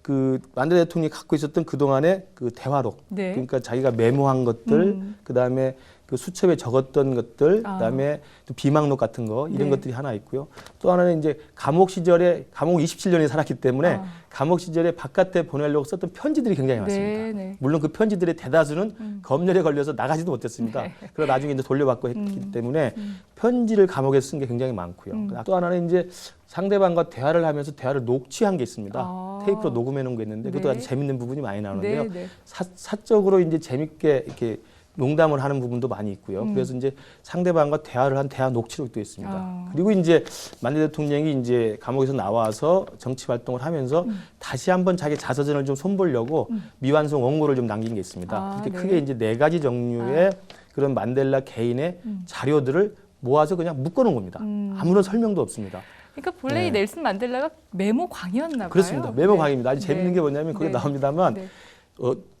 그 만델라 대통령이 갖고 있었던 그동안의 그 대화록. 네. 그러니까 자기가 메모한 것들, 그다음에 그 수첩에 적었던 것들, 그다음에 또 비망록 같은 거 이런 네. 것들이 하나 있고요. 또 하나는 이제 감옥 시절에 감옥 27년이 살았기 때문에 감옥 시절에 바깥에 보내려고 썼던 편지들이 굉장히 많습니다. 네, 네. 물론 그 편지들의 대다수는 검열에 걸려서 나가지도 못했습니다. 네. 그러다 나중에 이제 돌려받고 했기 때문에 편지를 감옥에 쓴 게 굉장히 많고요. 또 하나는 이제 상대방과 대화를 하면서 대화를 녹취한 게 있습니다. 아. 테이프로 녹음해 놓은 게 있는데 그것도 네. 아주 재밌는 부분이 많이 나오는데요. 네, 네. 사적으로 이제 재밌게 이렇게 농담을 하는 부분도 많이 있고요. 그래서 이제 상대방과 대화를 한 대화 녹취록도 있습니다. 아. 그리고 이제 만델라 대통령이 이제 감옥에서 나와서 정치 활동을 하면서 다시 한번 자기 자서전을 좀 손보려고 미완성 원고를 좀 남긴 게 있습니다. 아, 이렇게 네. 크게 이제 4가지 종류의 그런 만델라 개인의 자료들을 모아서 그냥 묶어놓은 겁니다. 아무런 설명도 없습니다. 그러니까 본래 이 네. 넬슨 만델라가 메모광이었나 봐요. 그렇습니다. 메모광입니다. 아주 네. 재밌는 게 뭐냐면 거기 네. 나옵니다만 네.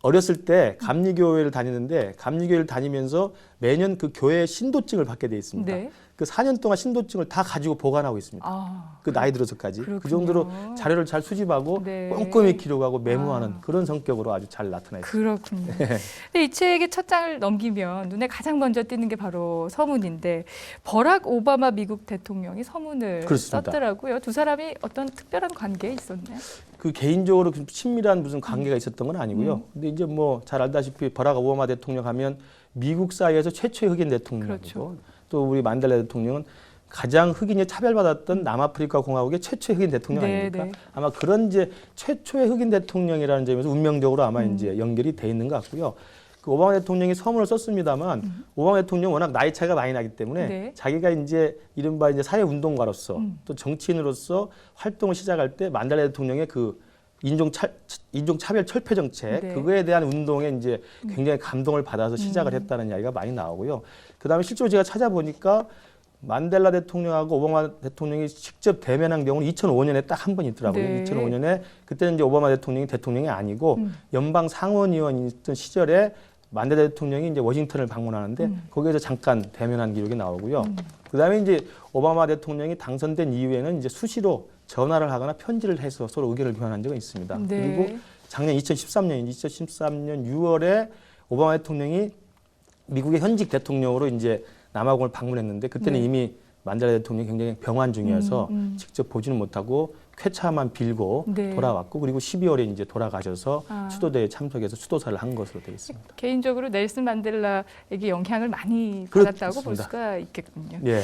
어렸을 때 감리교회를 다니는데 감리교회를 다니면서 매년 그 교회의 신도증을 받게 돼 있습니다. 네. 그 4년 동안 신도증을 다 가지고 보관하고 있습니다. 아, 그 나이 들어서까지. 그렇군요. 그 정도로 자료를 잘 수집하고 네. 꼼꼼히 기록하고 메모하는 그런 성격으로 아주 잘 나타나 있습니다. 그렇군요. 네. 근데 이 책의 첫 장을 넘기면 눈에 가장 먼저 띄는 게 바로 서문인데 버락 오바마 미국 대통령이 서문을 그렇습니다. 썼더라고요. 두 사람이 어떤 특별한 관계에 있었나요? 그 개인적으로 친밀한 무슨 관계가 있었던 건 아니고요. 근데 이제 뭐 잘 알다시피 버락 오바마 대통령 하면 미국 사회에서 최초의 흑인 대통령이고 그렇죠. 또 우리 만델라 대통령은 가장 흑인이 차별받았던 남아프리카 공화국의 최초의 흑인 대통령 네, 아닙니까? 네. 아마 그런 이제 최초의 흑인 대통령이라는 점에서 운명적으로 아마 이제 연결이 돼 있는 것 같고요. 그 오바마 대통령이 서문을 썼습니다만 오바마 대통령 워낙 나이 차이가 많이 나기 때문에 네. 자기가 이제 이른바 이제 사회 운동가로서 또 정치인으로서 활동을 시작할 때 만델라 대통령의 그 인종차별 철폐 정책 네. 그거에 대한 운동에 이제 굉장히 감동을 받아서 시작을 했다는 이야기가 많이 나오고요. 그다음에 실제로 제가 찾아보니까 만델라 대통령하고 오바마 대통령이 직접 대면한 경우는 2005년에 딱 한 번 있더라고요. 네. 2005년에 그때는 이제 오바마 대통령이 아니고 연방 상원의원이었던 시절에 만델라 대통령이 이제 워싱턴을 방문하는데 거기에서 잠깐 대면한 기록이 나오고요. 그다음에 이제 오바마 대통령이 당선된 이후에는 이제 수시로 전화를 하거나 편지를 해서 서로 의견을 교환한 적은 있습니다. 네. 그리고 작년 2013년 6월에 오바마 대통령이 미국의 현직 대통령으로 이제 남아공을 방문했는데 그때는 네. 이미 만델라 대통령이 굉장히 병환 중이어서 직접 보지는 못하고 쾌차만 빌고 네. 돌아왔고 그리고 12월에 이제 돌아가셔서 아. 추도대에 참석해서 추도사를 한 것으로 되어 있습니다. 개인적으로 넬슨 만델라에게 영향을 많이 그렇습니다. 받았다고 볼 수가 있겠군요. 예.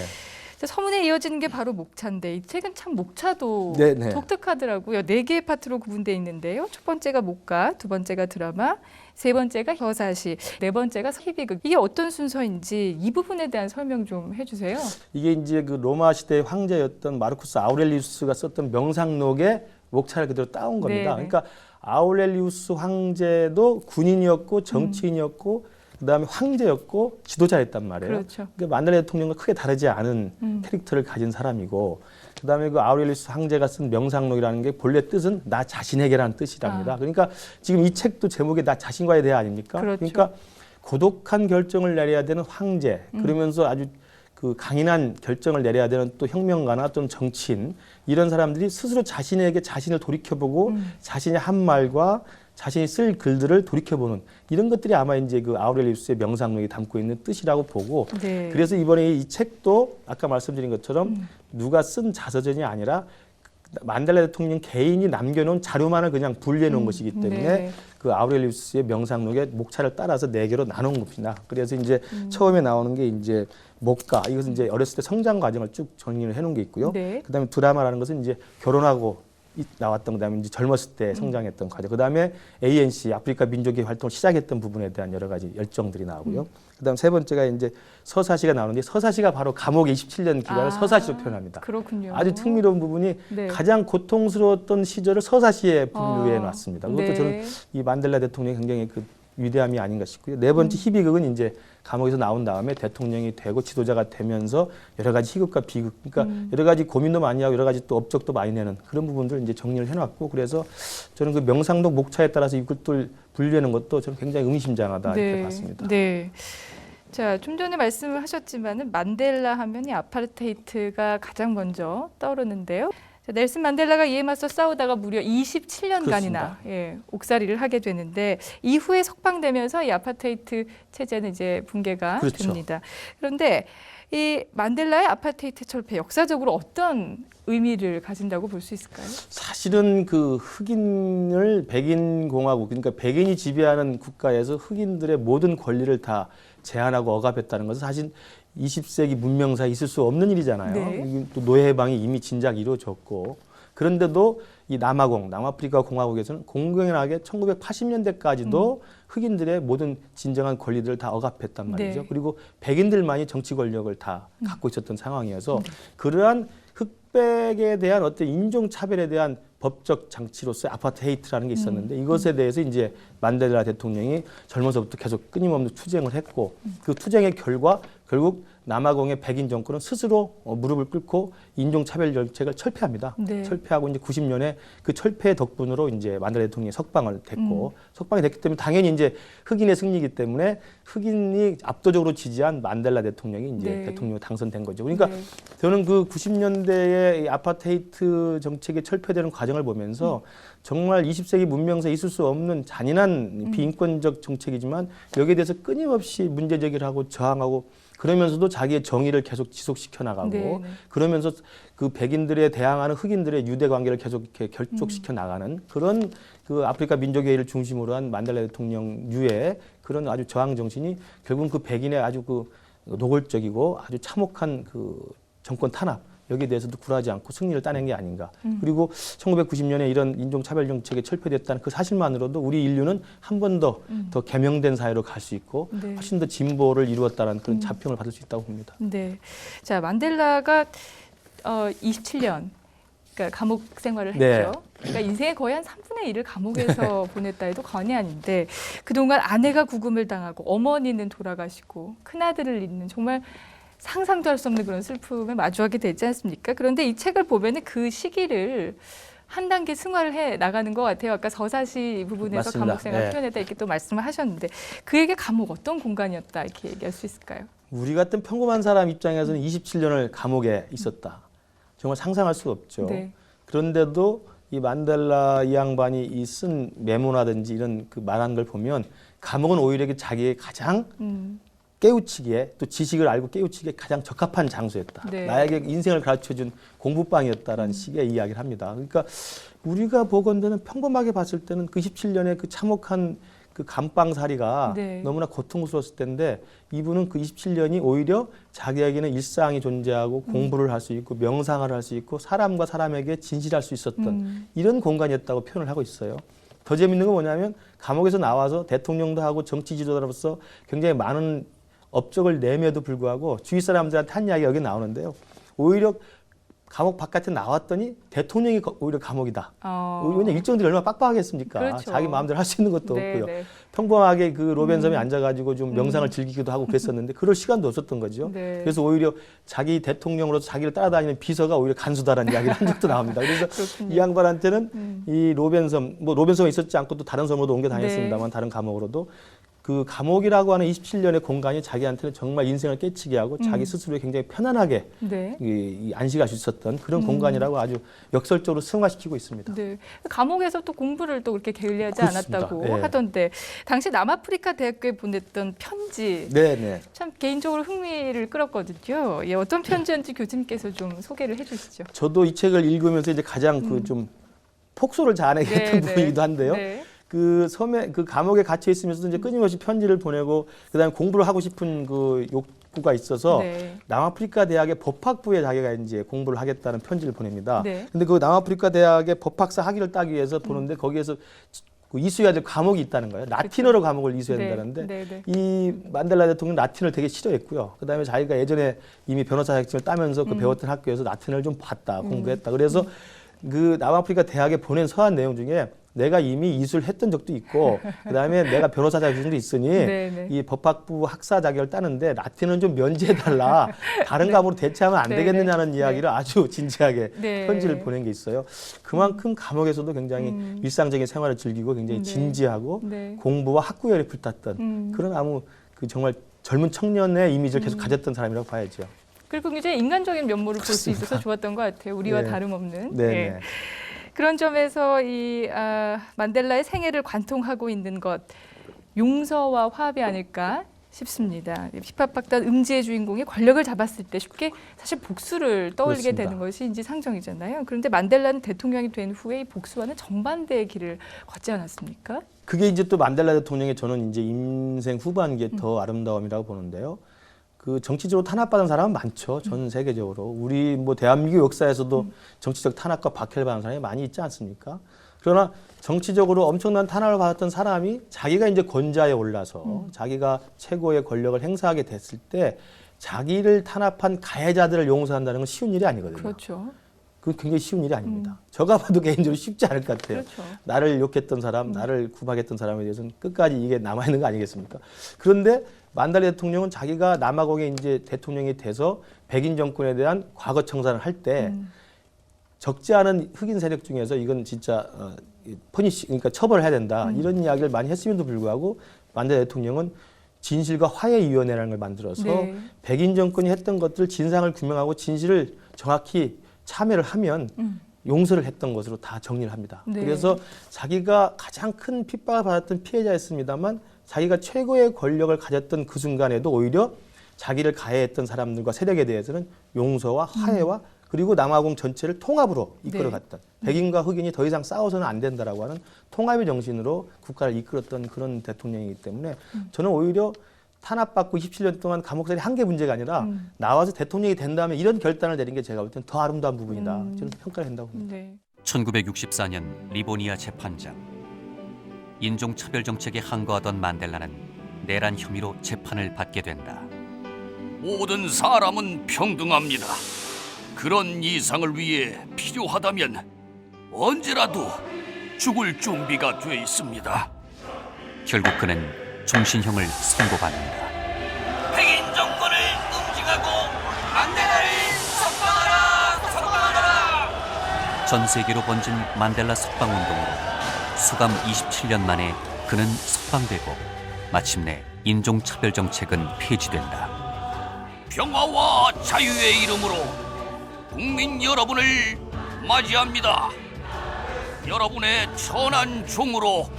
자, 서문에 이어지는 게 바로 목차인데 이 책은 참 목차도 네, 네. 독특하더라고요. 4개의 파트로 구분되어 있는데요. 첫 번째가 목가, 두 번째가 드라마, 세 번째가 겨사시, 네 번째가 희비극. 이게 어떤 순서인지 이 부분에 대한 설명 좀 해주세요. 이게 이제 그 로마 시대의 황제였던 마르쿠스 아우렐리우스가 썼던 명상록의 목차를 그대로 따온 겁니다. 네네. 그러니까 아우렐리우스 황제도 군인이었고 정치인이었고 그다음에 황제였고 지도자였단 말이에요. 그렇죠. 그러니까 만델라 대통령과 크게 다르지 않은 캐릭터를 가진 사람이고, 그다음에 그 아우렐리우스 황제가 쓴 명상록이라는 게 본래 뜻은 나 자신에게라는 뜻이랍니다. 그러니까 지금 이 책도 제목이 나 자신과에 대해 아닙니까? 그렇죠. 그러니까 고독한 결정을 내려야 되는 황제, 그러면서 아주 그 강인한 결정을 내려야 되는 또 혁명가나 또는 정치인, 이런 사람들이 스스로 자신에게 자신을 돌이켜보고 자신의 한 말과 자신이 쓸 글들을 돌이켜보는 이런 것들이 아마 이제 그 아우렐리우스의 명상록이 담고 있는 뜻이라고 보고, 네. 그래서 이번에 이 책도 아까 말씀드린 것처럼 누가 쓴 자서전이 아니라 만델라 대통령 개인이 남겨놓은 자료만을 그냥 분리해 놓은 것이기 때문에 네. 그 아우렐리우스의 명상록의 목차를 따라서 4개로 나눈 겁니다. 그래서 이제 처음에 나오는 게 이제 목가, 이것은 이제 어렸을 때 성장 과정을 쭉 정리를 해놓은 게 있고요. 네. 그다음에 드라마라는 것은 이제 결혼하고 나왔던, 그다음에 이제 젊었을 때 성장했던 과정, 그다음에 ANC 아프리카 민족의 활동을 시작했던 부분에 대한 여러 가지 열정들이 나오고요. 그다음 세 번째가 이제 서사시가 나오는데, 서사시가 바로 감옥의 27년 기간을 서사시로 표현합니다. 그렇군요. 아주 흥미로운 부분이 네. 가장 고통스러웠던 시절을 서사시에 분류해 놨습니다. 그것도 네. 저는 이 만델라 대통령이 굉장히 그 위대함이 아닌가 싶고요. 네 번째 희비극은 이제 감옥에서 나온 다음에 대통령이 되고 지도자가 되면서 여러 가지 희극과 비극, 그러니까 여러 가지 고민도 많이 하고 여러 가지 또 업적도 많이 내는 그런 부분들 이제 정리를 해놨고, 그래서 저는 그 명상록 목차에 따라서 이것들 분류하는 것도 저는 굉장히 의미심장하다 이렇게 봤습니다. 네. 자, 좀 전에 말씀을 하셨지만은 만델라 하면이 아파르테이트가 가장 먼저 떠오르는데요. 자, 넬슨 만델라가 이에 맞서 싸우다가 무려 27년간이나 옥살이를 하게 되는데, 이후에 석방되면서 이 아파르테이트 체제는 이제 붕괴가 그렇죠. 됩니다. 그런데 이 만델라의 아파르테이트 철폐, 역사적으로 어떤 의미를 가진다고 볼 수 있을까요? 사실은 그 흑인을 백인 공화국, 그러니까 백인이 지배하는 국가에서 흑인들의 모든 권리를 다 제한하고 억압했다는 것은 사실 20세기 문명사에 있을 수 없는 일이잖아요. 네. 또 노예 해방이 이미 진작 이루어졌고, 그런데도 이 남아프리카 공화국에서는 공공연하게 1980년대까지도 흑인들의 모든 진정한 권리들을 다 억압했단 말이죠. 네. 그리고 백인들만이 정치 권력을 다 갖고 있었던 상황이어서 그러한 흑백에 대한 어떤 인종차별에 대한 법적 장치로서의 아파르테이트라는 게 있었는데, 이것에 대해서 이제 만델라 대통령이 젊어서부터 계속 끊임없는 투쟁을 했고, 그 투쟁의 결과 결국 남아공의 백인 정권은 스스로 무릎을 꿇고 인종차별 정책을 철폐합니다. 네. 철폐하고 이제 90년에 그 철폐 덕분으로 이제 만델라 대통령이 석방을 됐고, 석방이 됐기 때문에 당연히 이제 흑인의 승리이기 때문에 흑인이 압도적으로 지지한 만델라 대통령이 이제 네. 대통령으로 당선된 거죠. 그러니까 네. 저는 그 90년대의 아파르테이트 정책이 철폐되는 과정을 보면서 정말 20세기 문명사에 있을 수 없는 잔인한 비인권적 정책이지만 여기에 대해서 끊임없이 문제 제기를 하고 저항하고, 그러면서도 자기의 정의를 계속 지속시켜 나가고, 네. 그러면서 그 백인들에 대항하는 흑인들의 유대 관계를 계속 이렇게 결속시켜 나가는 그런 그 아프리카 민족회의를 중심으로 한 만델라 대통령류의 그런 아주 저항 정신이 결국은 그 백인의 아주 그 노골적이고 아주 참혹한 그 정권 탄압, 여기에 대해서도 굴하지 않고 승리를 따낸 게 아닌가. 그리고 1990년에 이런 인종차별 정책이 철폐됐다는 그 사실만으로도 우리 인류는 한 번 더 개명된 사회로 갈 수 있고 네. 훨씬 더 진보를 이루었다는 그런 자평을 받을 수 있다고 봅니다. 네. 자, 만델라가 27년 그러니까 감옥 생활을 했죠. 네. 그러니까 인생의 거의 한 3분의 1을 감옥에서 보냈다 해도 과언이 아닌데, 그동안 아내가 구금을 당하고 어머니는 돌아가시고 큰아들을 잃는 정말 상상도 할 수 없는 그런 슬픔에 마주하게 되지 않습니까? 그런데 이 책을 보면은 그 시기를 한 단계 승화를 해 나가는 것 같아요. 아까 서사시 부분에서 맞습니다. 감옥 생활 네. 표현했다 이렇게 또 말씀을 하셨는데, 그에게 감옥 어떤 공간이었다 이렇게 얘기할 수 있을까요? 우리 같은 평범한 사람 입장에서는 27년을 감옥에 있었다. 정말 상상할 수 없죠. 네. 그런데도 이 만델라 이 양반이 이 쓴 메모라든지 이런 그 말한 걸 보면 감옥은 오히려 자기의 가장 깨우치기에, 또 지식을 알고 깨우치기에 가장 적합한 장소였다. 네. 나에게 인생을 가르쳐준 공부방이었다라는 식의 이야기를 합니다. 그러니까 우리가 보건대는 평범하게 봤을 때는 그 27년의 그 참혹한 그 감방살이가 네. 너무나 고통스러웠을 텐데, 이분은 그 27년이 오히려 자기에게는 일상이 존재하고 공부를 할 수 있고 명상을 할 수 있고 사람과 사람에게 진실할 수 있었던 이런 공간이었다고 표현을 하고 있어요. 더 재밌는 건 뭐냐면 감옥에서 나와서 대통령도 하고 정치 지도자로서 굉장히 많은 업적을 내면에도 불구하고 주위 사람들한테 한 이야기가 여기 나오는데요. 오히려 감옥 바깥에 나왔더니 대통령이 오히려 감옥이다. 왜냐면 일정들이 얼마나 빡빡하겠습니까? 그렇죠. 자기 마음대로 할 수 있는 것도 네, 없고요. 네. 평범하게 그 로벤섬에 앉아가지고 좀 명상을 즐기기도 하고 그랬었는데 그럴 시간도 없었던 거죠. 네. 그래서 오히려 자기 대통령으로서 자기를 따라다니는 비서가 오히려 간수다라는 이야기를 한 적도 나옵니다. 그래서 그렇군요. 이 양반한테는 이 로벤섬, 뭐 로벤섬에 있었지 않고 또 다른 섬으로도 옮겨 다녔습니다만 다른 감옥으로도 그 감옥이라고 하는 27년의 공간이 자기한테는 정말 인생을 깨치게 하고 자기 스스로 굉장히 편안하게 네. 이 안식할 수 있었던 그런 공간이라고 아주 역설적으로 승화시키고 있습니다. 네. 감옥에서 또 공부를 또 그렇게 게을리하지 그렇습니다. 않았다고 네. 하던데 당시 남아프리카 대학교에 보냈던 편지 네네. 참 개인적으로 흥미를 끌었거든요. 예, 어떤 편지였는지 교수님께서 좀 소개를 해주시죠. 저도 이 책을 읽으면서 이제 가장 그 좀 폭소를 자아내게 했던 부분이기도 한데요. 네. 그 섬에 그 감옥에 갇혀 있으면서도 이제 끊임없이 편지를 보내고 그다음에 공부를 하고 싶은 그 욕구가 있어서 네. 남아프리카 대학의 법학부에 자기가 이제 공부를 하겠다는 편지를 보냅니다. 네. 근데 그 남아프리카 대학의 법학사 학위를 따기 위해서 보는데 거기에서 그 이수해야 될 과목이 있다는 거예요. 라틴어로 과목을 이수해야 된다는데 네. 이 만델라 대통령 라틴을 되게 싫어했고요. 그다음에 자기가 예전에 이미 변호사 자격증을 따면서 그 배웠던 학교에서 라틴을 좀 봤다, 공부했다. 그래서 그 남아프리카 대학에 보낸 서한 내용 중에 내가 이미 이수를 했던 적도 있고 그다음에 내가 변호사 자격증도 있으니 네네. 이 법학부 학사 자격을 따는데 라틴은 좀 면제해달라. 다른 과목으로 대체하면 안 네네. 되겠느냐는 이야기를 아주 진지하게 네. 편지를 보낸 게 있어요. 그만큼 감옥에서도 굉장히 일상적인 생활을 즐기고 굉장히 네. 진지하고 네. 공부와 학구열에 불탔던 그런 아무 그 정말 젊은 청년의 이미지를 계속 가졌던 사람이라고 봐야죠. 그리고 굉장히 인간적인 면모를 볼 수 있어서 좋았던 것 같아요. 우리와 네. 다름없는. 네. 예. 그런 점에서 이 만델라의 생애를 관통하고 있는 것 용서와 화합이 아닐까 싶습니다. 힙합박단 음지의 주인공이 권력을 잡았을 때 쉽게 사실 복수를 떠올리게 그렇습니다. 되는 것이 인지상정이잖아요. 그런데 만델라는 대통령이 된 후에 이 복수와는 정반대의 길을 걷지 않았습니까? 그게 이제 또 만델라 대통령의 저는 이제 인생 후반기에 더 아름다움이라고 보는데요. 그 정치적으로 탄압받은 사람은 많죠. 전 세계적으로. 우리 뭐 대한민국 역사에서도 정치적 탄압과 박해를 받은 사람이 많이 있지 않습니까? 그러나 정치적으로 엄청난 탄압을 받았던 사람이 자기가 이제 권좌에 올라서 자기가 최고의 권력을 행사하게 됐을 때 자기를 탄압한 가해자들을 용서한다는 건 쉬운 일이 아니거든요. 그렇죠. 그건 굉장히 쉬운 일이 아닙니다. 저가 봐도 개인적으로 쉽지 않을 것 같아요. 그렇죠. 나를 욕했던 사람, 나를 구박했던 사람에 대해서는 끝까지 이게 남아있는 거 아니겠습니까? 그런데 만델라 대통령은 자기가 남아공의 이제 대통령이 돼서 백인 정권에 대한 과거 청산을 할 때 적지 않은 흑인 세력 중에서 이건 진짜 퍼니시, 그러니까 처벌해야 된다. 이런 이야기를 많이 했음에도 불구하고 만델라 대통령은 진실과 화해위원회라는 걸 만들어서 네. 백인 정권이 했던 것들 진상을 규명하고 진실을 정확히 참여를 하면 용서를 했던 것으로 다 정리를 합니다. 네. 그래서 자기가 가장 큰 핍박을 받았던 피해자였습니다만 자기가 최고의 권력을 가졌던 그 순간에도 오히려 자기를 가해했던 사람들과 세력에 대해서는 용서와 화해와 그리고 남아공 전체를 통합으로 이끌어갔던 백인과 흑인이 더 이상 싸워서는 안 된다라고 하는 통합의 정신으로 국가를 이끌었던 그런 대통령이기 때문에 저는 오히려 탄압받고 27년 동안 감옥살이 한 개 문제가 아니라 나와서 대통령이 된 다음에 이런 결단을 내린 게 제가 볼 때는 더 아름다운 부분이다. 저는 평가를 한다고 봅니다. 네. 1964년 리보니아 재판장. 인종차별 정책에 항거하던 만델라는 내란 혐의로 재판을 받게 된다. 모든 사람은 평등합니다. 그런 이상을 위해 필요하다면 언제라도 죽을 준비가 돼 있습니다. 결국 그는 종신형을 선고받는다. 백인 정권을 응징하고 만델라를 석방하라! 전 세계로 번진 만델라 석방운동으로 수감 27년 만에 그는 석방되고 마침내 인종차별 정책은 폐지된다. 평화와 자유의 이름으로 국민 여러분을 맞이합니다. 여러분의 천한 종으로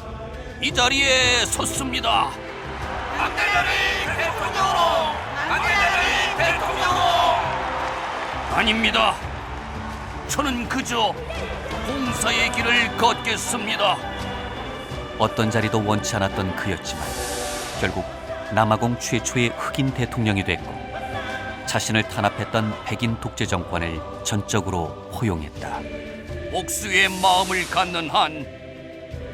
이 자리에 섰습니다. 만델라를 대통령으로! 만델라를 대통령으로! 아닙니다. 저는 그저 봉사의 길을 걷겠습니다. 어떤 자리도 원치 않았던 그였지만 결국 남아공 최초의 흑인 대통령이 됐고 자신을 탄압했던 백인 독재 정권을 전적으로 포용했다. 복수의 마음을 갖는 한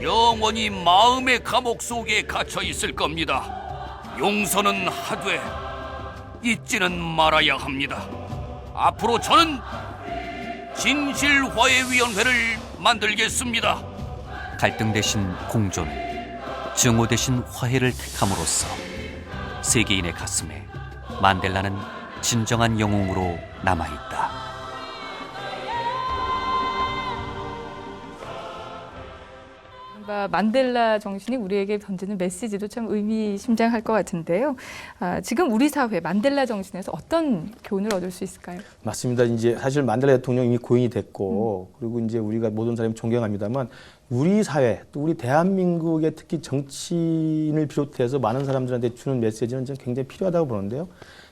영원히 마음의 감옥 속에 갇혀 있을 겁니다. 용서는 하되 잊지는 말아야 합니다. 앞으로 저는 진실화해위원회를 만들겠습니다. 갈등 대신 공존, 증오 대신 화해를 택함으로써 세계인의 가슴에 만델라는 진정한 영웅으로 남아있다. 뭔가 만델라 정신이 우리에게 던지는 메시지도 참 의미심장할 것 같은데요. 지금 우리 사회 만델라 정신에서 어떤 교훈을 얻을 수 있을까요? 맞습니다. 이제 사실 만델라 대통령이 이미 고인이 됐고 그리고 이제 우리가 모든 사람이 존경합니다만 우리 사회 또 우리 대한민국의 특히 정치인을 비롯해서 많은 사람들한테 주는 메시지는 좀 굉장히 필요하다고 보는데요.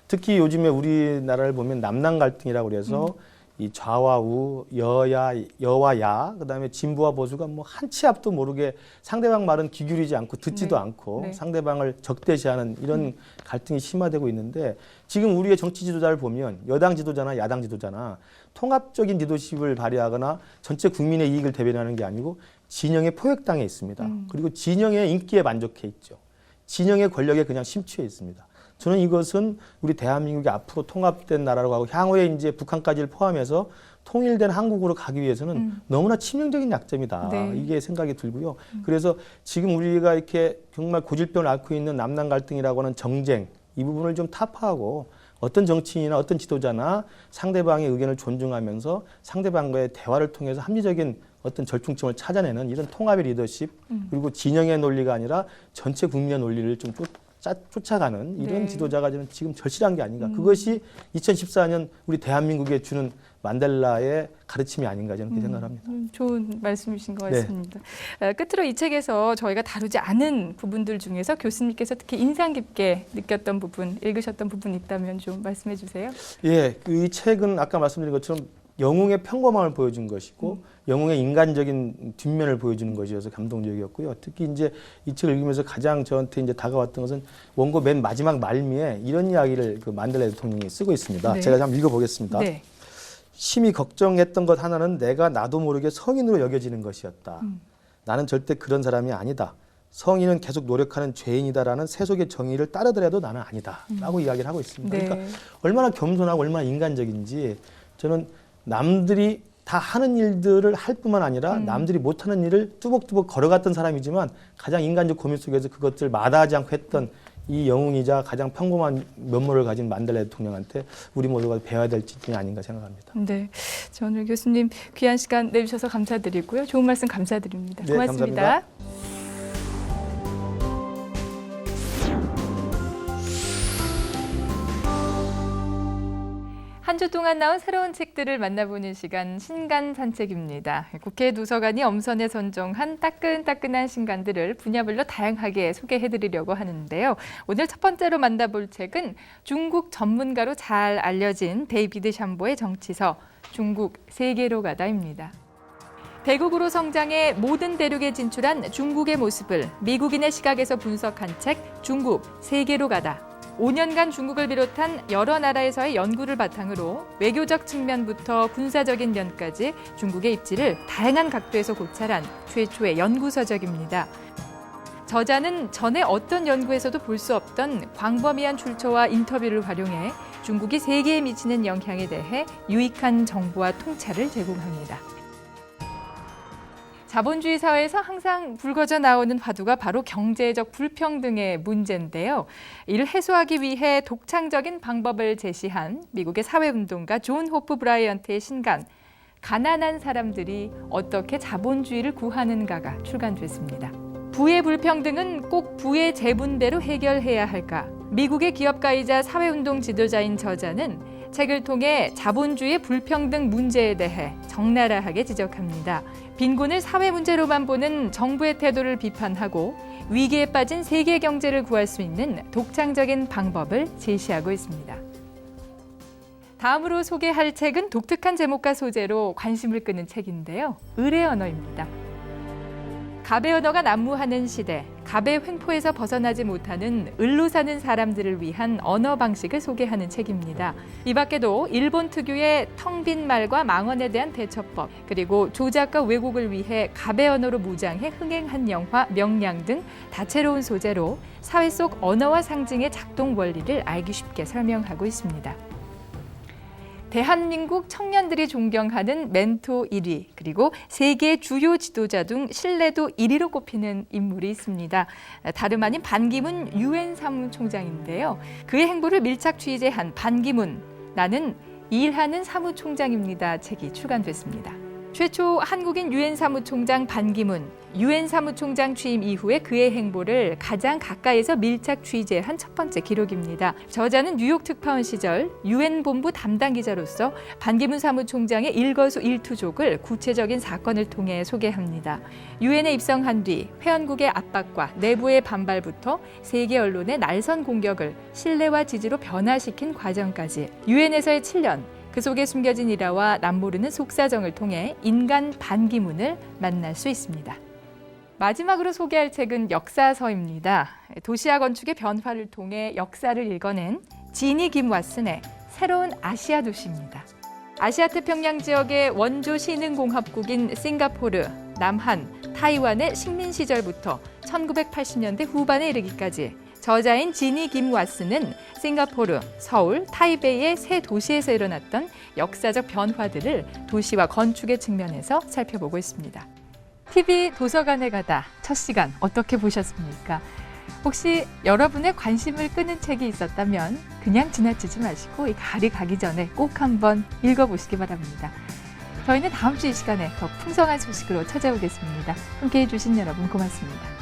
특히 요즘에 우리나라를 보면 남남 갈등이라고 그래서 이 좌와 우, 여와 야, 그다음에 진보와 보수가 뭐 한 치 앞도 모르게 상대방 말은 귀 기울이지 않고 듣지도 않고 상대방을 적대시하는 이런 갈등이 심화되고 있는데 지금 우리의 정치 지도자를 보면 여당 지도자나 야당 지도자나 통합적인 리더십을 발휘하거나 전체 국민의 이익을 대변하는 게 아니고 진영의 포획당해 있습니다. 그리고 진영의 인기에 만족해 있죠. 진영의 권력에 그냥 심취해 있습니다. 저는 이것은 우리 대한민국이 앞으로 통합된 나라로 가고 향후에 이제 북한까지를 포함해서 통일된 한국으로 가기 위해서는 너무나 치명적인 약점이다. 네. 이게 생각이 들고요. 그래서 지금 우리가 이렇게 정말 고질병을 앓고 있는 남남 갈등이라고 하는 정쟁 이 부분을 좀 타파하고 어떤 정치인이나 어떤 지도자나 상대방의 의견을 존중하면서 상대방과의 대화를 통해서 합리적인 어떤 절충점을 찾아내는 이런 통합의 리더십 그리고 진영의 논리가 아니라 전체 국민의 논리를 좀 쫓아가는 이런 지도자가 저는 지금 절실한 게 아닌가. 그것이 2014년 우리 대한민국에 주는 만델라의 가르침이 아닌가 저는 그렇게 생각합니다. 좋은 말씀이신 것 같습니다. 끝으로 이 책에서 저희가 다루지 않은 부분들 중에서 교수님께서 특히 인상 깊게 느꼈던 부분, 읽으셨던 부분 있다면 좀 말씀해 주세요. 예, 이 책은 아까 말씀드린 것처럼 영웅의 평범함을 보여준 것이고 영웅의 인간적인 뒷면을 보여주는 것이어서 감동적이었고요. 특히 이제 이 책을 읽으면서 가장 저한테 이제 다가왔던 것은 원고 맨 마지막 말미에 이런 이야기를 그 만델라 대통령이 쓰고 있습니다. 제가 한번 읽어보겠습니다. 네. 심히 걱정했던 것 하나는 내가 나도 모르게 성인으로 여겨지는 것이었다. 나는 절대 그런 사람이 아니다. 성인은 계속 노력하는 죄인이다라는 세속의 정의를 따르더라도 나는 아니다. 라고 이야기를 하고 있습니다. 네. 그러니까 얼마나 겸손하고 얼마나 인간적인지 저는 남들이 다 하는 일들을 할 뿐만 아니라 남들이 못하는 일을 뚜벅뚜벅 걸어갔던 사람이지만 가장 인간적 고민 속에서 그것들 마다하지 않고 했던 이 영웅이자 가장 평범한 면모를 가진 만델라 대통령한테 우리 모두가 배워야 될 지점이 아닌가 생각합니다. 네, 오늘 교수님 귀한 시간 내주셔서 감사드리고요. 좋은 말씀 감사드립니다. 네, 고맙습니다. 감사합니다. 한 주 동안 나온 새로운 책들을 만나보는 시간 신간 산책입니다. 국회 도서관이 엄선해 선정한 따끈따끈한 신간들을 분야별로 다양하게 소개해드리려고 하는데요. 오늘 첫 번째로 만나볼 책은 중국 전문가로 잘 알려진 데이비드 샴보의 정치서 중국 세계로 가다입니다. 대국으로 성장해 모든 대륙에 진출한 중국의 모습을 미국인의 시각에서 분석한 책 중국 세계로 가다. 5년간 중국을 비롯한 여러 나라에서의 연구를 바탕으로 외교적 측면부터 군사적인 면까지 중국의 입지를 다양한 각도에서 고찰한 최초의 연구서적입니다. 저자는 전에 어떤 연구에서도 볼 수 없던 광범위한 출처와 인터뷰를 활용해 중국이 세계에 미치는 영향에 대해 유익한 정보와 통찰을 제공합니다. 자본주의 사회에서 항상 불거져 나오는 화두가 바로 경제적 불평등의 문제인데요. 이를 해소하기 위해 독창적인 방법을 제시한 미국의 사회운동가 존 호프 브라이언트의 신간 가난한 사람들이 어떻게 자본주의를 구하는가가 출간됐습니다. 부의 불평등은 꼭 부의 재분배로 해결해야 할까? 미국의 기업가이자 사회운동 지도자인 저자는 책을 통해 자본주의의 불평등 문제에 대해 적나라하게 지적합니다. 빈곤을 사회 문제로만 보는 정부의 태도를 비판하고 위기에 빠진 세계 경제를 구할 수 있는 독창적인 방법을 제시하고 있습니다. 다음으로 소개할 책은 독특한 제목과 소재로 관심을 끄는 책인데요. 을의 언어입니다. 갑의 언어가 난무하는 시대, 갑의 횡포에서 벗어나지 못하는 을로 사는 사람들을 위한 언어 방식을 소개하는 책입니다. 이 밖에도 일본 특유의 텅 빈 말과 망언에 대한 대처법, 그리고 조작과 왜곡을 위해 갑의 언어로 무장해 흥행한 영화 명량 등 다채로운 소재로 사회 속 언어와 상징의 작동 원리를 알기 쉽게 설명하고 있습니다. 대한민국 청년들이 존경하는 멘토 1위, 그리고 세계 주요 지도자 중 신뢰도 1위로 꼽히는 인물이 있습니다. 다름 아닌 반기문 유엔 사무총장인데요. 그의 행보를 밀착 취재한 반기문, 나는 일하는 사무총장입니다 책이 출간됐습니다. 최초 한국인 유엔 사무총장 반기문, 유엔 사무총장 취임 이후에 그의 행보를 가장 가까이서 밀착 취재한 첫 번째 기록입니다. 저자는 뉴욕 특파원 시절 유엔 본부 담당 기자로서 반기문 사무총장의 일거수일투족을 구체적인 사건을 통해 소개합니다. 유엔에 입성한 뒤 회원국의 압박과 내부의 반발부터 세계 언론의 날선 공격을 신뢰와 지지로 변화시킨 과정까지 유엔에서의 7년, 그 속에 숨겨진 일화와 남모르는 속사정을 통해 인간 반기문을 만날 수 있습니다. 마지막으로 소개할 책은 역사서입니다. 도시화 건축의 변화를 통해 역사를 읽어낸 지니 김 왓슨의 새로운 아시아 도시입니다. 아시아 태평양 지역의 원조 신흥공화국인 싱가포르, 남한, 타이완의 식민 시절부터 1980년대 후반에 이르기까지 저자인 지니 김 왓슨은 싱가포르, 서울, 타이베이의 세 도시에서 일어났던 역사적 변화들을 도시와 건축의 측면에서 살펴보고 있습니다. TV 도서관에 가다 첫 시간 어떻게 보셨습니까? 혹시 여러분의 관심을 끄는 책이 있었다면 그냥 지나치지 마시고 이 가을이 가기 전에 꼭 한번 읽어보시기 바랍니다. 저희는 다음 주 이 시간에 더 풍성한 소식으로 찾아오겠습니다. 함께해 주신 여러분 고맙습니다.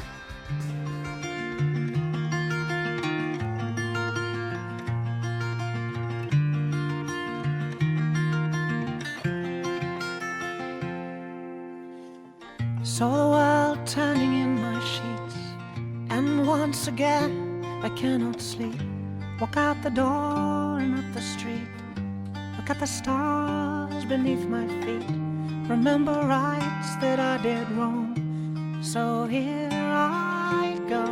So while turning in my sheets, and once again I cannot sleep, walk out the door and up the street, look at the stars beneath my feet, remember rights that I did wrong. So here I go,